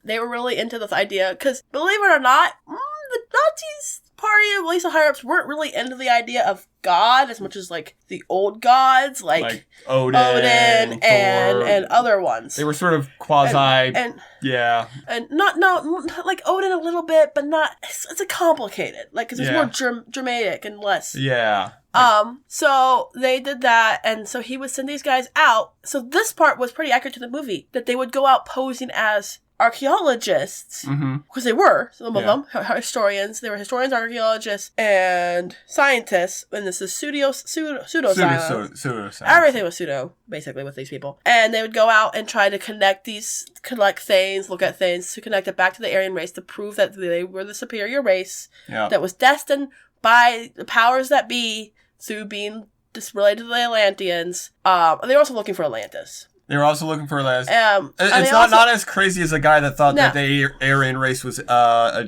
they were really into this idea, because believe it or not, the Nazis party, at least the higher-ups, weren't really into the idea of God as much as, like, the old gods, like Odin and other ones. They were sort of quasi... yeah. And not like Odin a little bit, but not... It's a complicated, like, because it's more dramatic and less... Yeah. So they did that, and so he would send these guys out. So this part was pretty accurate to the movie, that they would go out posing as archaeologists, because they were, some of them, historians. They were historians, archaeologists, and scientists, and this is pseudoscience. Everything was pseudo, basically, with these people. And they would go out and try to collect things, look at things, to connect it back to the Aryan race, to prove that they were the superior race that was destined by the powers that be through being related to the Atlanteans. They were also looking for Atlantis. They were also looking for Atlantis. It's not as crazy as a guy that thought that the Aryan race was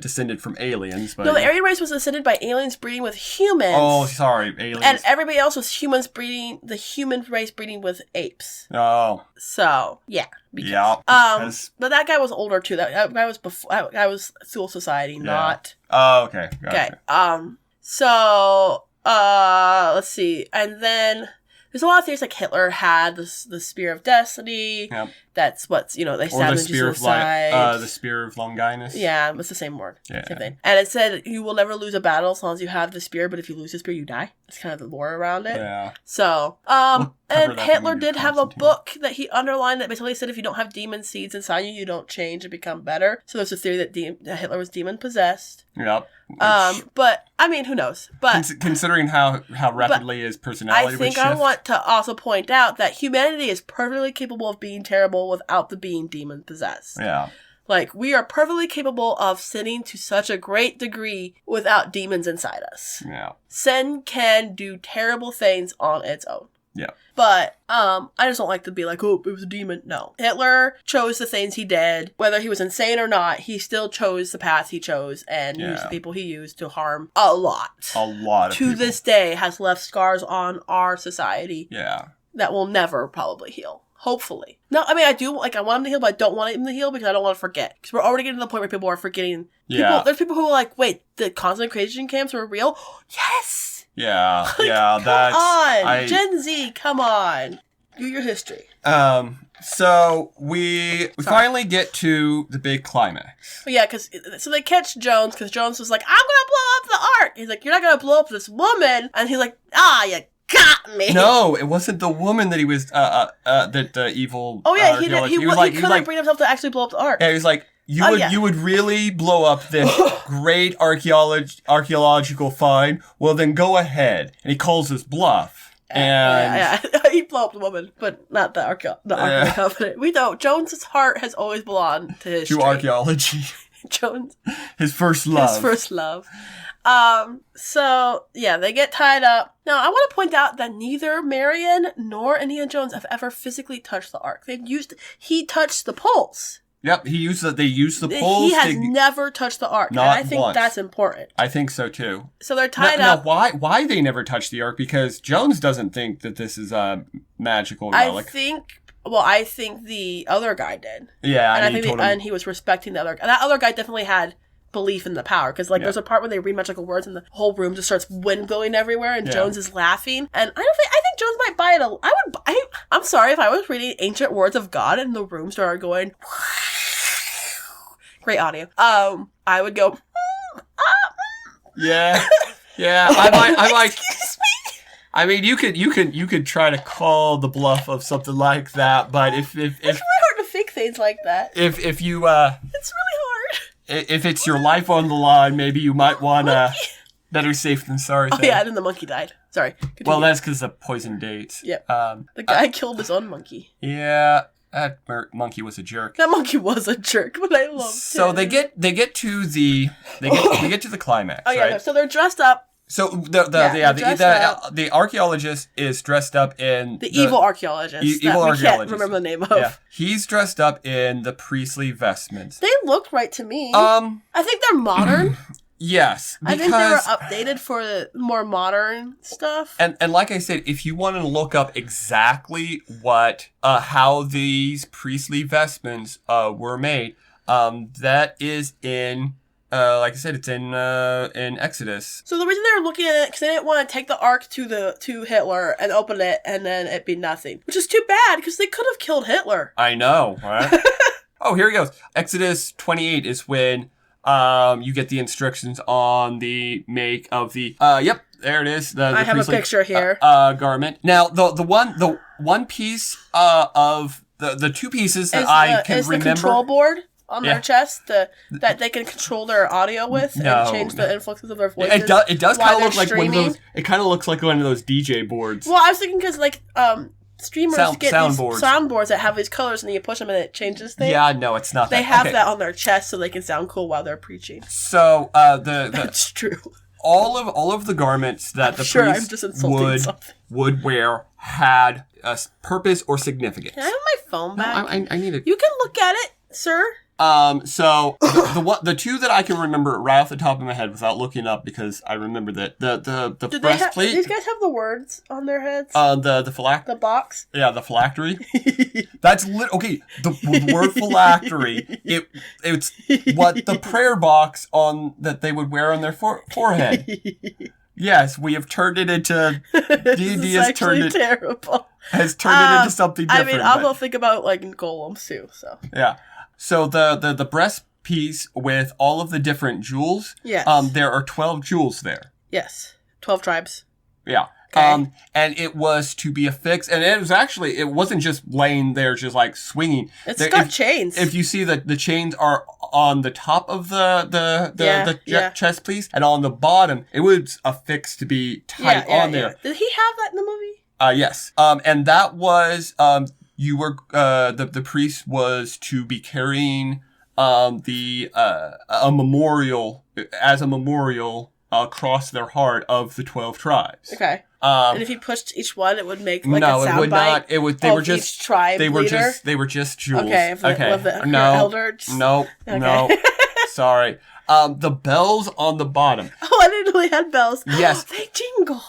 descended from aliens. But, no, the Aryan race was descended by aliens breeding with humans. Oh, sorry, aliens. And everybody else was the human race breeding with apes. Oh. So, yeah. Because, but that guy was older too. That guy was before. That guy was Thule Society, not... Oh, okay. Gotcha. Okay. So, let's see. And then... There's a lot of things, like Hitler had the Spear of Destiny. Yep. That's what's, they stabbed him to suicide. The Spear of Longinus. Yeah, it's the same word. Yeah. Same thing. And it said, you will never lose a battle as long as you have the spear, but if you lose the spear, you die. That's kind of the lore around it. Yeah. So, and Hitler did have a book that he underlined that basically said if you don't have demon seeds inside you, you don't change and become better. So there's a theory that Hitler was demon-possessed. Yep. But, I mean, who knows? But considering how rapidly his personality would shift. I want to also point out that humanity is perfectly capable of being terrible without the being demon-possessed. Yeah. Like, we are perfectly capable of sinning to such a great degree without demons inside us. Yeah. Sin can do terrible things on its own. Yeah. But, I just don't like to be like, oh, it was a demon. No. Hitler chose the things he did. Whether he was insane or not, he still chose the path he chose and used the people he used to harm a lot. A lot of people. To this day, has left scars on our society. Yeah. That will never probably heal. Hopefully. No, I mean, I want him to heal, but I don't want him to heal because I don't want to forget. Because we're already getting to the point where people are forgetting. There's people who are like, wait, the concentration camps were real? Yes! Yeah, Come on! Gen Z, come on. Do your history. So we finally get to the big climax. Well, yeah, so they catch Jones, because Jones was like, I'm gonna blow up the Ark! He's like, you're not gonna blow up this woman! And he's like, you got me. No, it wasn't the woman that he was, that evil. Oh yeah, he couldn't bring himself to actually blow up the Ark. Yeah, he was like, you would really blow up this great archaeological find? Well, then go ahead. And he calls his bluff. And he blew up the woman, but not the Ark Covenant. We don't. Jones's heart has always belonged to history. To archaeology. Jones. His first love. So, yeah, they get tied up. Now, I want to point out that neither Marion nor Indiana Jones have ever physically touched the Ark. He touched the poles. Yep, they used the poles. He has never touched the Ark, and I think that's important. I think so, too. So they're tied up. Now, why they never touched the Ark? Because Jones doesn't think that this is a magical relic. I think the other guy did. Yeah, and he was respecting the other. And that other guy definitely had belief in the power, because there's a part where they read magical words and the whole room just starts wind blowing everywhere, and Jones is laughing. And I think Jones might buy it. I'm sorry, if I was reading ancient words of God and the room started going, great audio. I would go. Yeah. I might. Excuse me. I mean, you could try to call the bluff of something like that, but if it's really hard to fake things like that. If you it's really hard. If it's your life on the line, maybe you might want better safe than sorry. Oh yeah, and then the monkey died. Sorry. Continue. Well, that's because of poison dates. Yep. The guy killed his own monkey. Yeah, that monkey was a jerk. That monkey was a jerk, but I loved him. So they get to the climax. Oh yeah, right? so they're dressed up. So the archaeologist is dressed up in the evil archaeologist. Evil that we archaeologist. Can't remember the name of. Yeah. He's dressed up in the priestly vestments. They look right to me. I think they're modern. Yes, I think they were updated for the more modern stuff. And like I said, if you want to look up exactly what how these priestly vestments were made, that is in like I said, it's in Exodus. So the reason they were looking at it because they didn't want to take the Ark to Hitler and open it and then it be nothing, which is too bad because they could have killed Hitler. I know, right? Oh, here he goes. Exodus 28 is when you get the instructions on the make of the yep, there it is. I have a picture here. Garment. Now the one piece of the two pieces that I can remember. The control board on their chest that they can control their audio with and change the influxes of their voices. It does kind of look like one of those. It kind of looks like one of those DJ boards. Well, I was thinking because streamers get soundboards. these soundboards that have these colors and then you push them and it changes things. Yeah, no, it's not. They have that on their chest so they can sound cool while they're preaching. So that's true. All of the garments that the priest would wear had a purpose or significance. Can I have my phone back? No, I need it. You can look at it, sir. So the two that I can remember right off the top of my head without looking up because I remember that the breastplate. Do these guys have the words on their heads? The box. Yeah, the phylactery. That's okay. The word phylactery. It's what the prayer box on that they would wear on their forehead. Yes, we have turned it into D&D has turned it terrible. Has turned it into something different. I mean, I'll go think about like golems too. So yeah. So the breast piece with all of the different jewels. Yes. There are 12 jewels there. Yes. 12 tribes. Yeah. Okay. And it was to be affixed, and it wasn't just laying there, just like swinging. It's got chains. If you see the chains are on the top of the chest piece, and on the bottom, it was affixed to be tight on there. Did he have that in the movie? Yes. And that was you were the priest was to be carrying a memorial across their heart of the 12 tribes. Okay. And if you pushed each one, it would make like a sound it would bite. not. It would. They were just each tribe They were leader? just. They were just jewels. Okay. Elders. Nope. Okay. No. Sorry. The bells on the bottom. Oh, I didn't know they had bells. Yes. They jingle.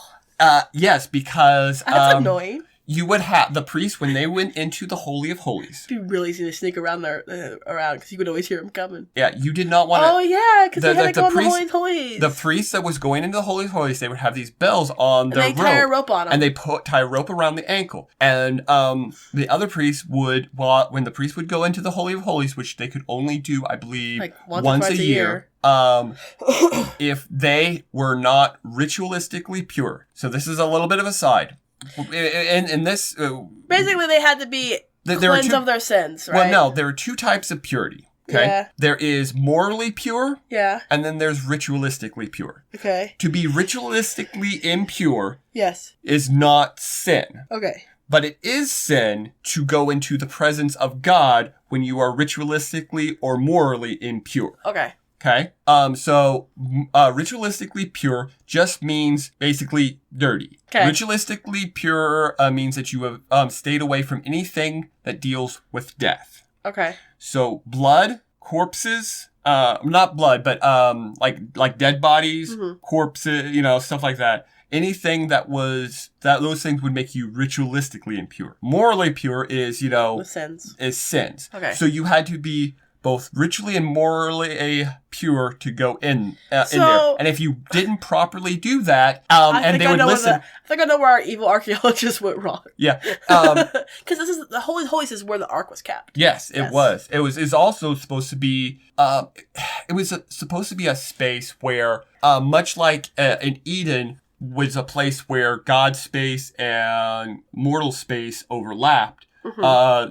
Yes, because that's annoying. You would have the priests when they went into the Holy of Holies. It'd be really easy to sneak around there, because you could always hear them coming. Yeah, you did not want to. Oh yeah, because they had to go in the Holy of Holies. The priest that was going into the Holy of Holies, they would have these bells on their rope. And they tie a rope on them. And they tie a rope around the ankle. And the other priest would, when the priest would go into the Holy of Holies, which they could only do, I believe, like once a year. If they were not ritualistically pure. So this is a little bit of a side. In this... basically, they had to be cleansed of their sins, right? Well, no, there are two types of purity. Okay? Yeah. There is morally pure. Yeah. And then there's ritualistically pure. Okay. To be ritualistically impure. Yes. Is not sin. Okay. But it is sin to go into the presence of God when you are ritualistically or morally impure. Okay. Okay. So ritualistically pure just means basically dirty. Okay. Ritualistically pure means that you have stayed away from anything that deals with death. Okay. So blood, corpses, not blood, but like dead bodies, corpses, stuff like that. Anything those things would make you ritualistically impure. Morally pure is, is sins. Okay. So you had to be both ritually and morally pure to go in there. And if you didn't properly do that, and they would listen... I think I know where our evil archaeologists went wrong. Yeah. Because this is the Holy of Holies is where the Ark was kept. Yes, it was. It's also supposed to be... it was supposed to be a space where, much like in Eden, was a place where God's space and mortal space overlapped.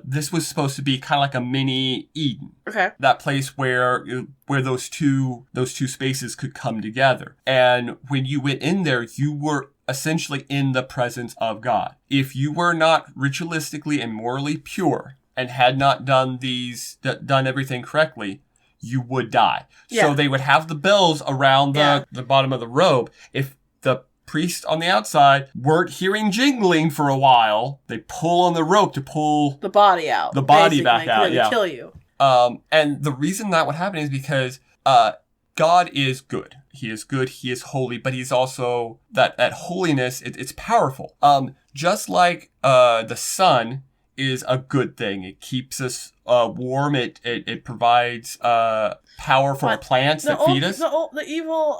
This was supposed to be kind of like a mini Eden. Okay. That place where those two spaces could come together. And when you went in there, you were essentially in the presence of God. If you were not ritualistically and morally pure and had not done everything correctly, you would die. Yeah. So they would have the bells around the bottom of the robe. If the priests on the outside weren't hearing jingling for a while. They pull on the rope to pull the body out. The body back out, to kill you. And the reason that would happen is because God is good. He is good. He is holy, but he's also that holiness. It's powerful. Just like the sun is a good thing. It keeps us warm. It provides power for our plants that feed us. The evil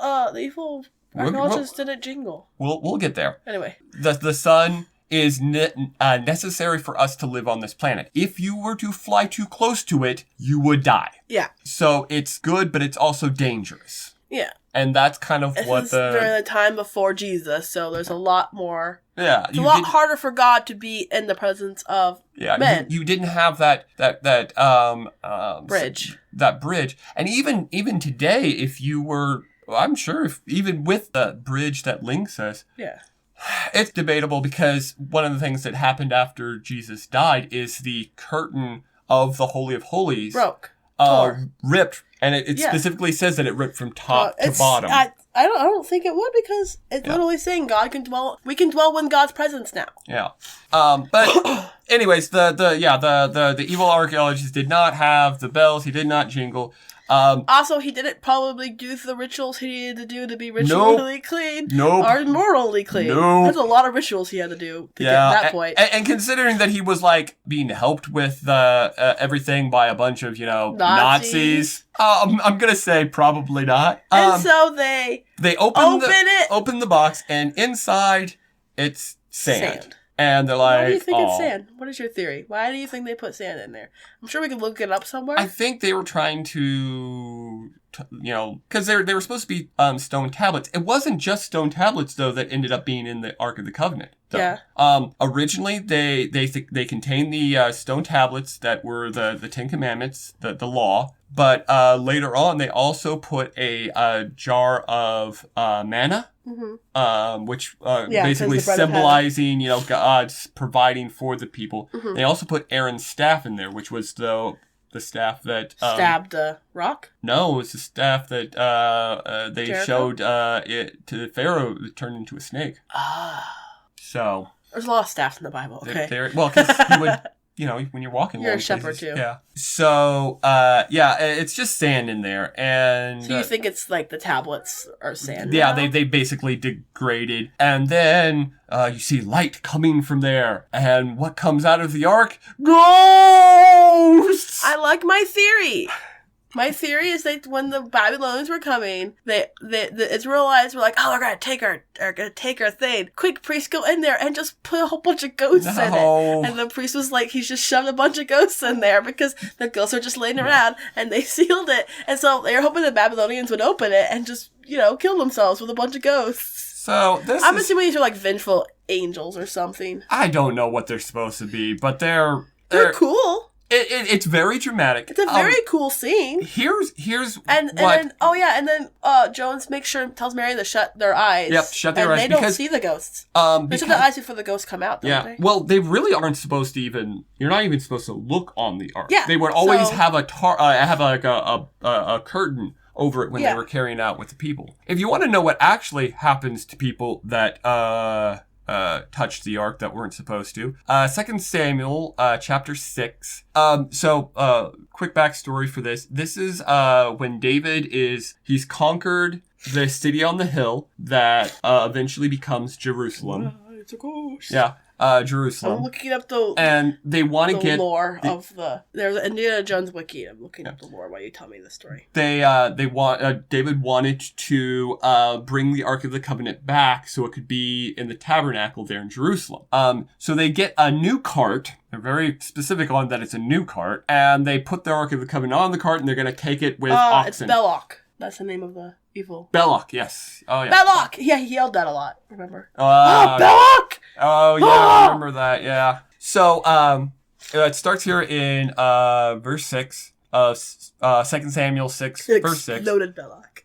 archaeologists didn't jingle. We'll get there. Anyway, the sun is necessary for us to live on this planet. If you were to fly too close to it, you would die. Yeah. So it's good, but it's also dangerous. Yeah. And that's kind of during the time before Jesus, so there's a lot more. Yeah. It's a lot harder for God to be in the presence of men. You didn't have that bridge. That bridge. And even today, if you were, I'm sure even with the bridge that links us. Yeah. It's debatable because one of the things that happened after Jesus died is the curtain of the Holy of Holies broke. Ripped. And it specifically says that it ripped from top to bottom. I don't think it would because it's literally saying we can dwell in God's presence now. Yeah. But anyways, the evil archaeologist did not have the bells. He did not jingle. Also, he didn't probably do the rituals he needed to do to be ritually clean. Or morally clean. There's a lot of rituals he had to do to get to that point. And considering that he was like being helped with everything by a bunch of, Nazis. I'm going to say probably not. And so they open the box and inside it's sand. And they're like, why do you think it's sand? What is your theory? Why do you think they put sand in there? I'm sure we could look it up somewhere. I think they were trying to because they were supposed to be stone tablets. It wasn't just stone tablets, though, that ended up being in the Ark of the Covenant. Though. Yeah. Originally, they contained the stone tablets that were the Ten Commandments, the law. But later on, they also put a jar of manna. Mm-hmm. Which basically symbolizing, God's providing for the people. Mm-hmm. They also put Aaron's staff in there, which was the staff that stabbed a rock. No, it was the staff that they Jericho? showed it to Pharaoh. It turned into a snake. So there's a lot of staffs in the Bible. Okay. Because he would. When you're walking, you're a shepherd too. Yeah. So, it's just sand in there, and so you think it's like the tablets are sand? Yeah, now? they basically degraded, and then you see light coming from there, and what comes out of the ark? Ghosts. I like my theory. My theory is that when the Babylonians were coming, the Israelites were like, "Oh, we're gonna take our thing. Quick, priest, go in there and just put a whole bunch of ghosts in it." And the priest was like, he's just shoved a bunch of ghosts in there because the ghosts are just laying around, and they sealed it. And so they were hoping the Babylonians would open it and just, kill themselves with a bunch of ghosts. So I'm assuming these are like vengeful angels or something. I don't know what they're supposed to be, but they're cool. It's very dramatic. It's a very cool scene. Here's and then Jones tells Mary to shut their eyes. Yep, shut their eyes. And they don't see the ghosts. They shut their eyes before the ghosts come out, don't they? Well, they really aren't supposed to you're not even supposed to look on the ark. Yeah. They would always have a curtain over it when they were carrying out with the people. If you want to know what actually happens to people that touched the ark that weren't supposed to. 2 Samuel, chapter 6. Quick backstory for this. This is when David he's conquered the city on the hill that eventually becomes Jerusalem. It's a ghost. Yeah. Jerusalem. I'm looking up the they want to get lore of there's an Indiana Jones wiki. I'm looking up the lore while you tell me the story. David wanted to bring the Ark of the Covenant back so it could be in the tabernacle there in Jerusalem. So they get a new cart. They're very specific on that it's a new cart, and they put the Ark of the Covenant on the cart, and they're going to take it with oxen. It's Belloc. That's the name of the evil. Belloc, yes. Oh, yeah. Belloc! Yeah, he yelled that a lot, remember? Belloc! Oh, yeah, I remember that, yeah. So, it starts here in verse 6 of 2 Samuel 6, verse 6. Exploded Belloc.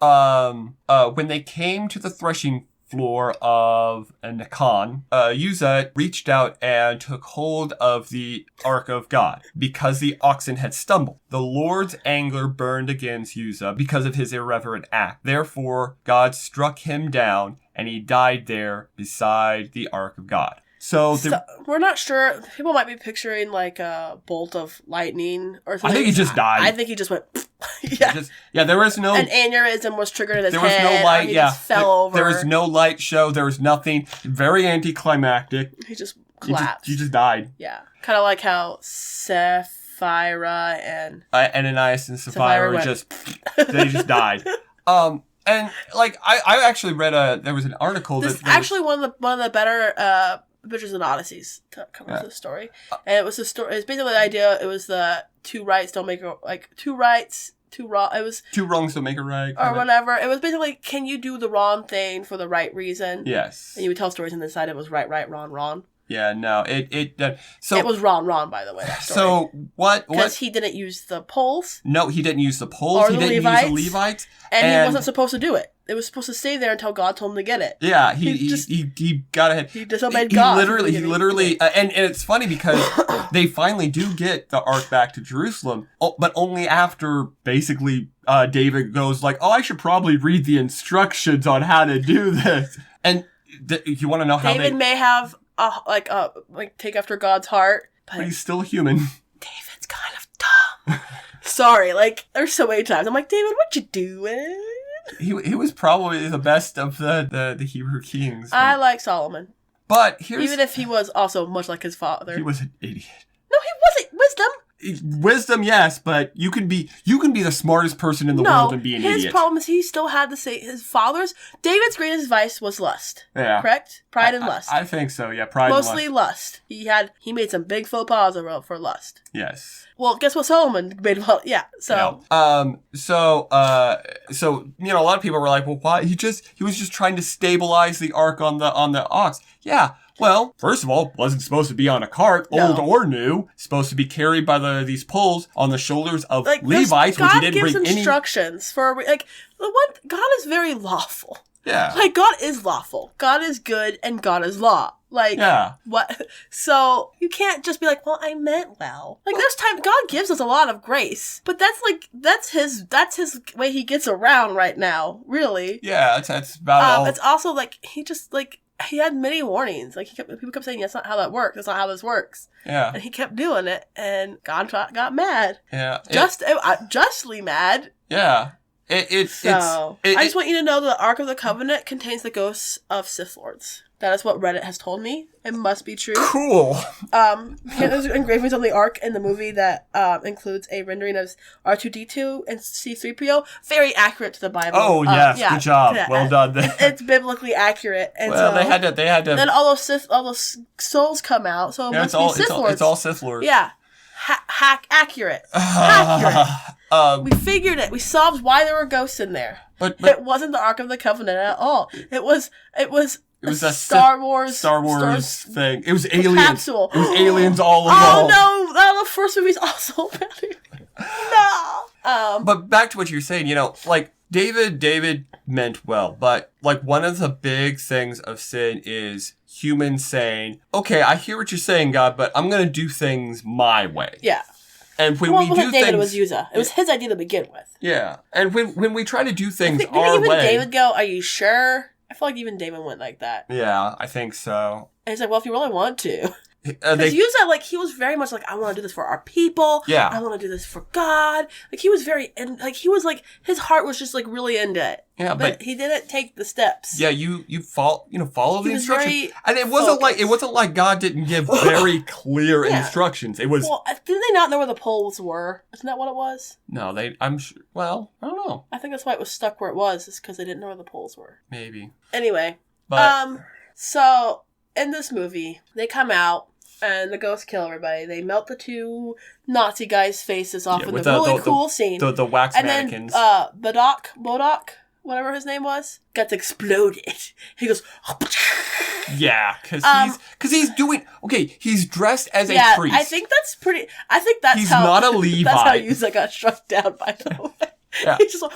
When they came to the threshing floor of Nakan, Uzzah reached out and took hold of the Ark of God because the oxen had stumbled. The Lord's anger burned against Uzzah because of his irreverent act. Therefore, God struck him down, and he died there beside the Ark of God. So we're not sure. People might be picturing like a bolt of lightning or something. I think he just died. I think he just went. Yeah. There was no. An aneurysm was triggered in his head. There was no light. He just fell over. There was no light show. There was nothing. Very anticlimactic. He just collapsed. He just died. Yeah. Kind of like how Sapphira and Ananias and Sapphira they just died. And like I actually read there was an article this actually one of the better Adventures in Odysseys covers the story, and it was the story. It's basically the idea. It was the two rights don't make two rights, two wrong. It was two wrongs don't make a right, or whatever. It was basically, can you do the wrong thing for the right reason? Yes. And you would tell stories on the side. It was right, wrong. Yeah, no, so it was wrong. By the way, that story. So what? Because he didn't use the poles. No, he didn't use the poles. He didn't use the Levites, and he wasn't supposed to do it. It was supposed to stay there until God told him to get it. Yeah, he got ahead. He disobeyed God. He literally, and it's funny because they finally do get the Ark back to Jerusalem, but only after basically David goes like, "Oh, I should probably read the instructions on how to do this." And you want to know how David may have take after God's heart, but he's still human. David's kind of dumb. Sorry, there's so many times I'm like, David, what you doing? He was probably the best of the Hebrew kings. I like Solomon. But even if he was also much like his father. He was an idiot. No, he wasn't. Wisdom, yes, but you can be the smartest person in the world and be an idiot. His problem is he still had his father's. David's greatest vice was lust. Yeah. Correct? Pride and lust. I think so, yeah. Pride Mostly and lust. He made some big faux pas for lust. Yes. Well, guess what Solomon made? Well, yeah. So. Yeah. So a lot of people were like, well, why? He was just trying to stabilize the ark on the ox. Yeah. Well, first of all, wasn't supposed to be on a cart, old or new. Supposed to be carried by these poles on the shoulders of Levites, which he didn't bring any. God gives instructions for God is very lawful. Yeah. God is lawful. God is good, and God is law. Yeah. What? So you can't just be like, well, I meant well. There's time. God gives us a lot of grace, but that's his way he gets around right now. Really. Yeah, that's about all. It's also he had many warnings. People kept saying, that's not how that works. That's not how this works. Yeah. And he kept doing it, and God got mad. Yeah. Justly mad. Yeah. I just want you to know that the Ark of the Covenant contains the ghosts of Sith Lords. That is what Reddit has told me. It must be true. Cool. There's engravings on the Ark in the movie that includes a rendering of R2-D2 and C-3PO. Very accurate to the Bible. Oh, yes. Good job. Well done there. It's biblically accurate. And they had to. Then all those souls come out, so it must be Sith Lords. It's all Sith Lords. Yeah. Accurate. Accurate. We figured it. We solved why there were ghosts in there. But it wasn't the Ark of the Covenant at all. It was a Star Wars thing. It was aliens. Capsule. It was aliens all along. Oh no! The first movie's also bad. No. But back to what you're saying. David meant well, but one of the big things of sin is humans saying, "Okay, I hear what you're saying, God, but I'm going to do things my way." Yeah. And when we do David, things, it was Uzzah. It was his idea to begin with. Yeah, and when we try to do things did our even way, David go, "Are you sure?" I feel like even David went like that. Yeah, I think so. And he's like, well, if you really want to. Because Uzzah, he was very much I want to do this for our people. Yeah. I want to do this for God. He was very, his heart was just, really into it. Yeah, but he didn't take the steps. Yeah, you follow the instructions. And it wasn't like God didn't give very clear instructions. It was. Well, didn't they not know where the poles were? Isn't that what it was? No, I'm sure. Well, I don't know. I think that's why it was stuck where it was, is because they didn't know where the poles were. Maybe. Anyway. But, so, in this movie, they come out, and the ghosts kill everybody. They melt the two Nazi guys' faces off in the really cool scene. The wax mannequins. And then, Bodok, whatever his name was, gets exploded. He goes... Yeah, because he's doing... Okay, he's dressed as a priest. I think that's pretty... I think that's he's not a Levite. That's how Uzzah got struck down, by the way. Yeah. He's just like,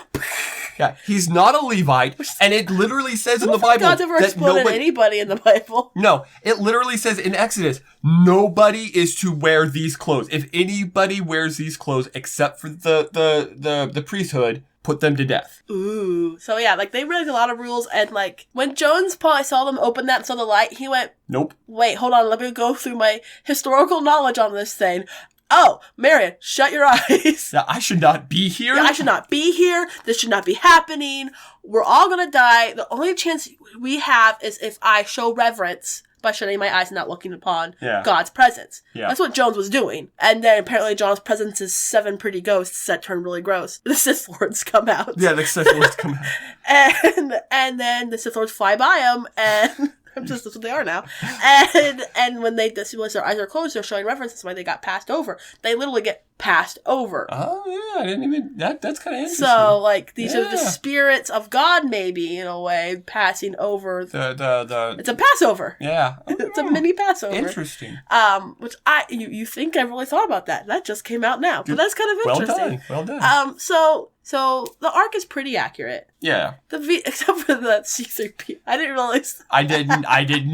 Yeah, he's not a Levite, and it literally says in the Bible God's ever that exploded anybody in the Bible. No, it literally says in Exodus, nobody is to wear these clothes. If anybody wears these clothes except for the priesthood, put them to death. Ooh. So yeah, like they really a lot of rules, and like when Jones probably saw them open that and saw the light, he went, Nope. Wait, hold on, let me go through my historical knowledge on this thing. Oh, Marion, shut your eyes. Yeah, I should not be here. Yeah, I should not be here. This should not be happening. We're all gonna die. The only chance we have is if I show reverence by shutting my eyes and not looking upon God's presence. Yeah. That's what Jones was doing. And then apparently John's presence is 7 pretty ghosts that turn really gross. The Sith Lords come out. Yeah, the Sith Lords come out. And then the Sith Lords fly by them, and that's what they are now. And when their eyes are closed, they're showing reference. That's why they got passed over. They literally get passed over. Oh yeah, I didn't even. That's kind of interesting. So like these are the spirits of God, maybe in a way, passing over. The It's a Passover. Yeah, It's a mini Passover. Interesting. Which you think I really thought about that? That just came out now, but that's kind of interesting. Well done. So the arc is pretty accurate. Yeah. Except for the C3P. I didn't realize. I didn't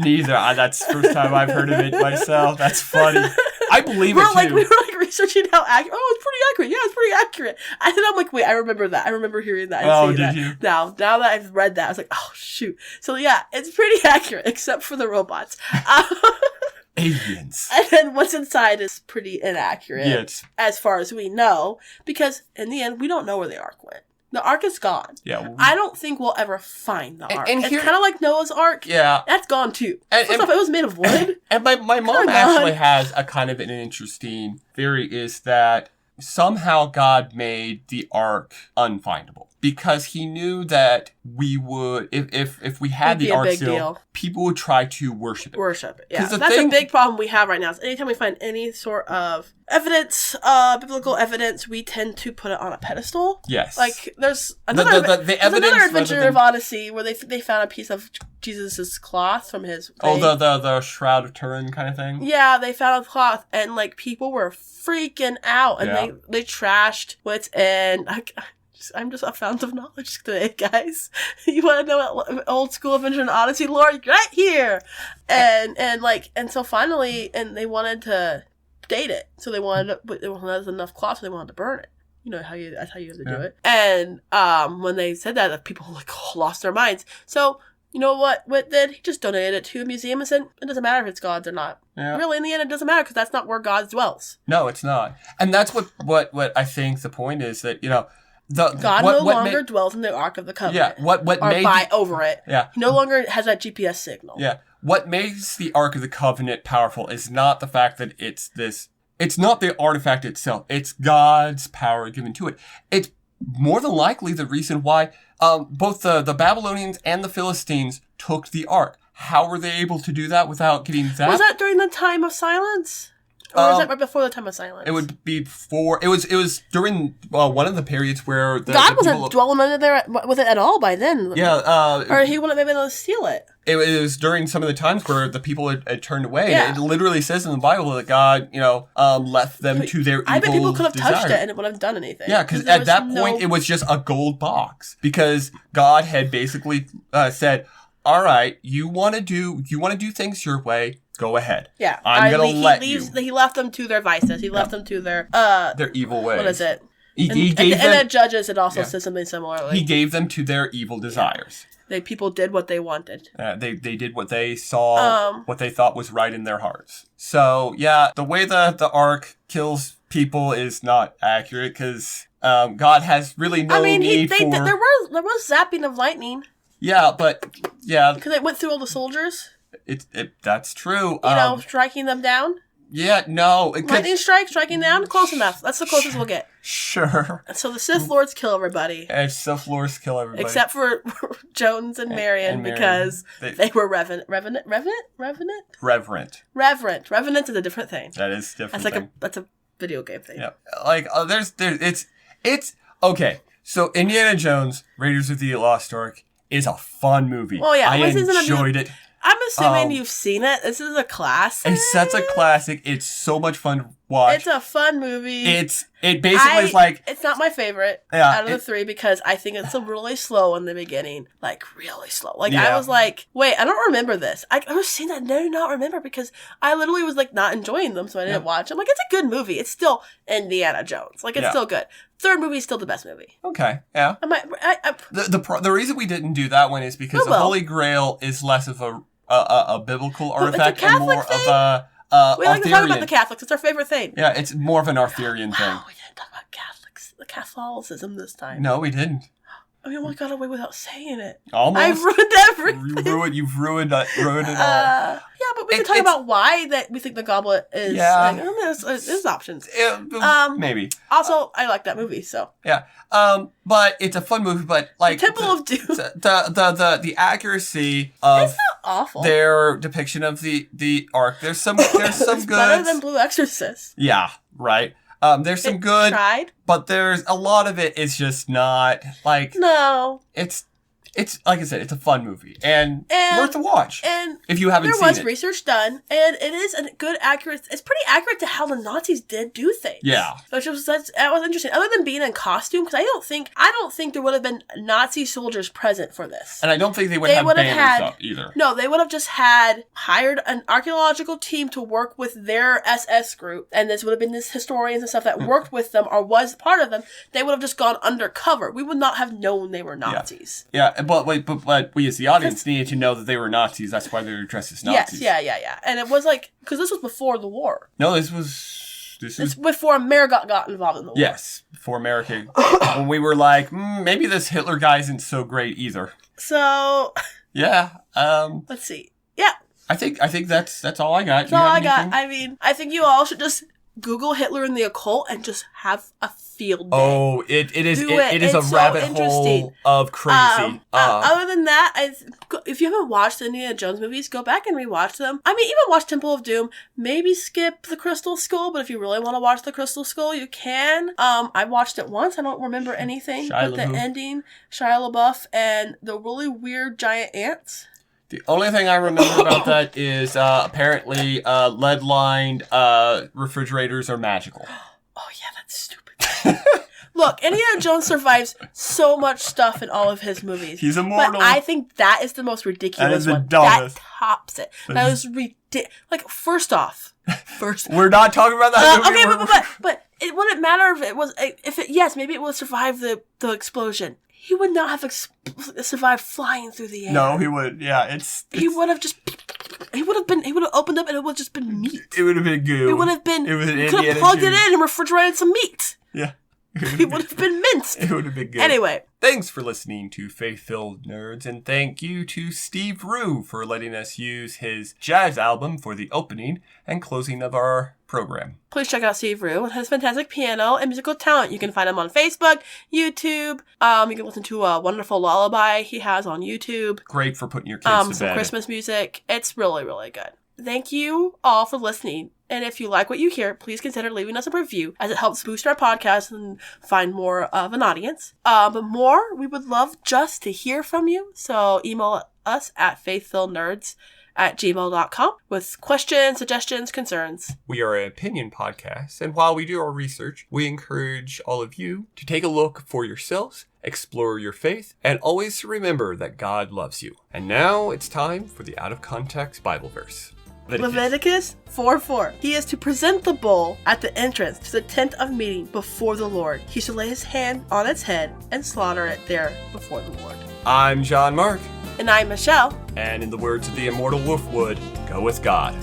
either. That's the first time I've heard of it myself. That's funny. I believe it too. We were researching how accurate. Oh, it's pretty accurate. Yeah, it's pretty accurate. And then I'm like, wait, I remember that. I remember hearing that. Oh, did you? Now that I've read that, I was like, oh shoot. So yeah, it's pretty accurate, except for the robots. Aliens. And then what's inside is pretty inaccurate. Yes. As far as we know, because in the end, we don't know where the Ark went. The Ark is gone. Yeah. I don't think we'll ever find the Ark. And it's kind of like Noah's Ark. Yeah. That's gone too. First off, it was made of wood. And my mom actually has a kind of an interesting theory, is that somehow God made the Ark unfindable. Because he knew that we would, if we had the Ark still, people would try to worship it. Yeah. That's a big problem we have right now. Is anytime we find any sort of evidence, biblical evidence, we tend to put it on a pedestal. Yes. Like, there's another adventure of Odyssey where they found a piece of Jesus' cloth from his thing. Oh, the Shroud of Turin kind of thing? Yeah, they found a cloth, and, like, people were freaking out, and they trashed what's in. I'm just a fount of knowledge today, guys. You want to know old school Adventure and Odyssey lore? Right here! And so finally, and they wanted to date it. So they wanted to, but there wasn't enough cloth, so they wanted to burn it. You know that's how you have to do it. And when they said that, people lost their minds. So, you know what Whit did? He just donated it to a museum and said, it doesn't matter if it's God's or not. Yeah. Really, in the end, it doesn't matter, because that's not where God dwells. No, it's not. And that's what I think the point is, that, God no longer dwells in the Ark of the Covenant. Yeah, over it. Yeah. He no longer has that GPS signal. Yeah. What makes the Ark of the Covenant powerful is not the fact that it's not the artifact itself. It's God's power given to it. It's more than likely the reason why both the Babylonians and the Philistines took the Ark. How were they able to do that without getting zapped? Was that during the time of silence? Or was that right before the time of silence? It would be before. It was during one of the periods where God wasn't dwelling under there with it at all by then. Yeah, or he wouldn't have been able to steal it. It was during some of the times where the people had turned away. Yeah. And it literally says in the Bible that God, left them to their evil I bet people could have desires. touched it and it wouldn't have done anything. Yeah, because at that point it was just a gold box, because God had basically said, "All right, you want to do things your way. Go ahead. Yeah, I'm gonna let you." He left them to their vices. He left them to their evil ways. What is it? He gave them, and at Judges, it also says something similar. He gave them to their evil desires. People did what they wanted. They did what they saw, what they thought was right in their hearts. So yeah, the way the Ark kills people is not accurate, because God has really no need for. There was zapping of lightning. Yeah, because it went through all the soldiers. That's true. Striking them down. Yeah, no. Lightning striking down, close enough. That's the closest we'll get. Sure. So the Sith Lords kill everybody. Sith Lords kill everybody. Except for Jones and Marion, because they were revenant. Revenant is a different thing. That is different. That's a video game thing. Yeah. It's okay. So Indiana Jones, Raiders of the Lost Ark is a fun movie. Oh yeah, I enjoyed it. I'm assuming you've seen it. This is a classic. It's such a classic. It's so much fun watch. It's a fun movie. It basically is like... It's not my favorite out of the three because I think it's really slow in the beginning. Like, really slow. Like, I was like, wait, I don't remember this. I was seeing that and I do not remember because I literally was, like, not enjoying them, so I didn't watch them. Like, it's a good movie. It's still Indiana Jones. Like, it's still good. Third movie is still the best movie. Okay, yeah. The reason we didn't do that one is because the Holy Grail is less of a biblical artifact and more of a... we like to talk about the Catholics. It's our favorite thing. Yeah, it's more of an Arthurian thing. We didn't talk about Catholics. The Catholicism this time. No, we didn't. I mean, we got away without saying it. Almost. I've ruined everything. You've ruined it all. Yeah, but we can talk about why that we think the goblet is... Yeah. Like, there's options. Maybe. Also, I like that movie, so... Yeah. But it's a fun movie, but like... The Temple of Doom. The accuracy of... It's not awful. Their depiction of the Ark. There's some it's good... better than Blue Exorcist. Yeah, right. There's some good... Tried. But there's a lot of it is just not, like... No. It's like I said, it's a fun movie and worth a watch. And if you haven't seen it. There was research done, and it is a good accurate. It's pretty accurate to how the Nazis did do things. Yeah, which was that was interesting. Other than being in costume, because I don't think there would have been Nazi soldiers present for this, and I don't think they would have banners up either. No, they would have just hired an archaeological team to work with their SS group, and this would have been this historians and stuff that worked with them or was part of them. They would have just gone undercover. We would not have known they were Nazis. Yeah. But we as the audience needed to know that they were Nazis. That's why they were dressed as Nazis. Yes, yeah. And it was like, because this was before the war. No, this was before America got involved in the war. Yes, before America. When we were like, maybe this Hitler guy isn't so great either. So. Yeah. Let's see. Yeah. I think that's all I got. That's all I got. I mean, I think you all should just Google Hitler and the occult and just have a field day. Oh, it is a rabbit hole of crazy. Other than that, if you haven't watched the Indiana Jones movies, go back and rewatch them. I mean, even watch Temple of Doom. Maybe skip the Crystal Skull, but if you really want to watch the Crystal Skull, you can. I watched it once. I don't remember anything but the ending, Shia LaBeouf, and the really weird giant ants. The only thing I remember about that is apparently lead-lined refrigerators are magical. Oh, yeah, that's stupid. Look, Indiana Jones survives so much stuff in all of his movies. He's immortal. But I think that is the most ridiculous one. Dumbest. That tops it. That was ridiculous. Like, first off. We're not talking about that movie. Okay, but it wouldn't matter if it was... Yes, maybe it would survive the explosion. He would not have survived flying through the air. No, he would. Yeah, He would have just... He would have opened up and it would have just been meat. It would have been goo. It would have been... It was an could have plugged it in and refrigerated some meat. Yeah. It would have been minced. It would have been good. Anyway. Thanks for listening to Faith-Filled Nerds, and thank you to Steve Rue for letting us use his jazz album for the opening and closing of our program. Please check out Steve Rue and his fantastic piano and musical talent. You can find him on Facebook, YouTube. You can listen to a wonderful lullaby he has on YouTube. Great for putting your kids to bed. Some Christmas music. It's really, really good. Thank you all for listening. And if you like what you hear, please consider leaving us a review as it helps boost our podcast and find more of an audience. But more, we would love just to hear from you. So email us at faithfillednerds@gmail.com with questions, suggestions, concerns. We are an opinion podcast, and while we do our research, we encourage all of you to take a look for yourselves, explore your faith, and always remember that God loves you. And now it's time for the Out of Context Bible verse. Leviticus 4:4. He is to present the bull at the entrance to the tent of meeting before the Lord. He shall lay his hand on its head and slaughter it there before the Lord. I'm John Mark. And I'm Michelle. And in the words of the immortal Wolfwood, go with God.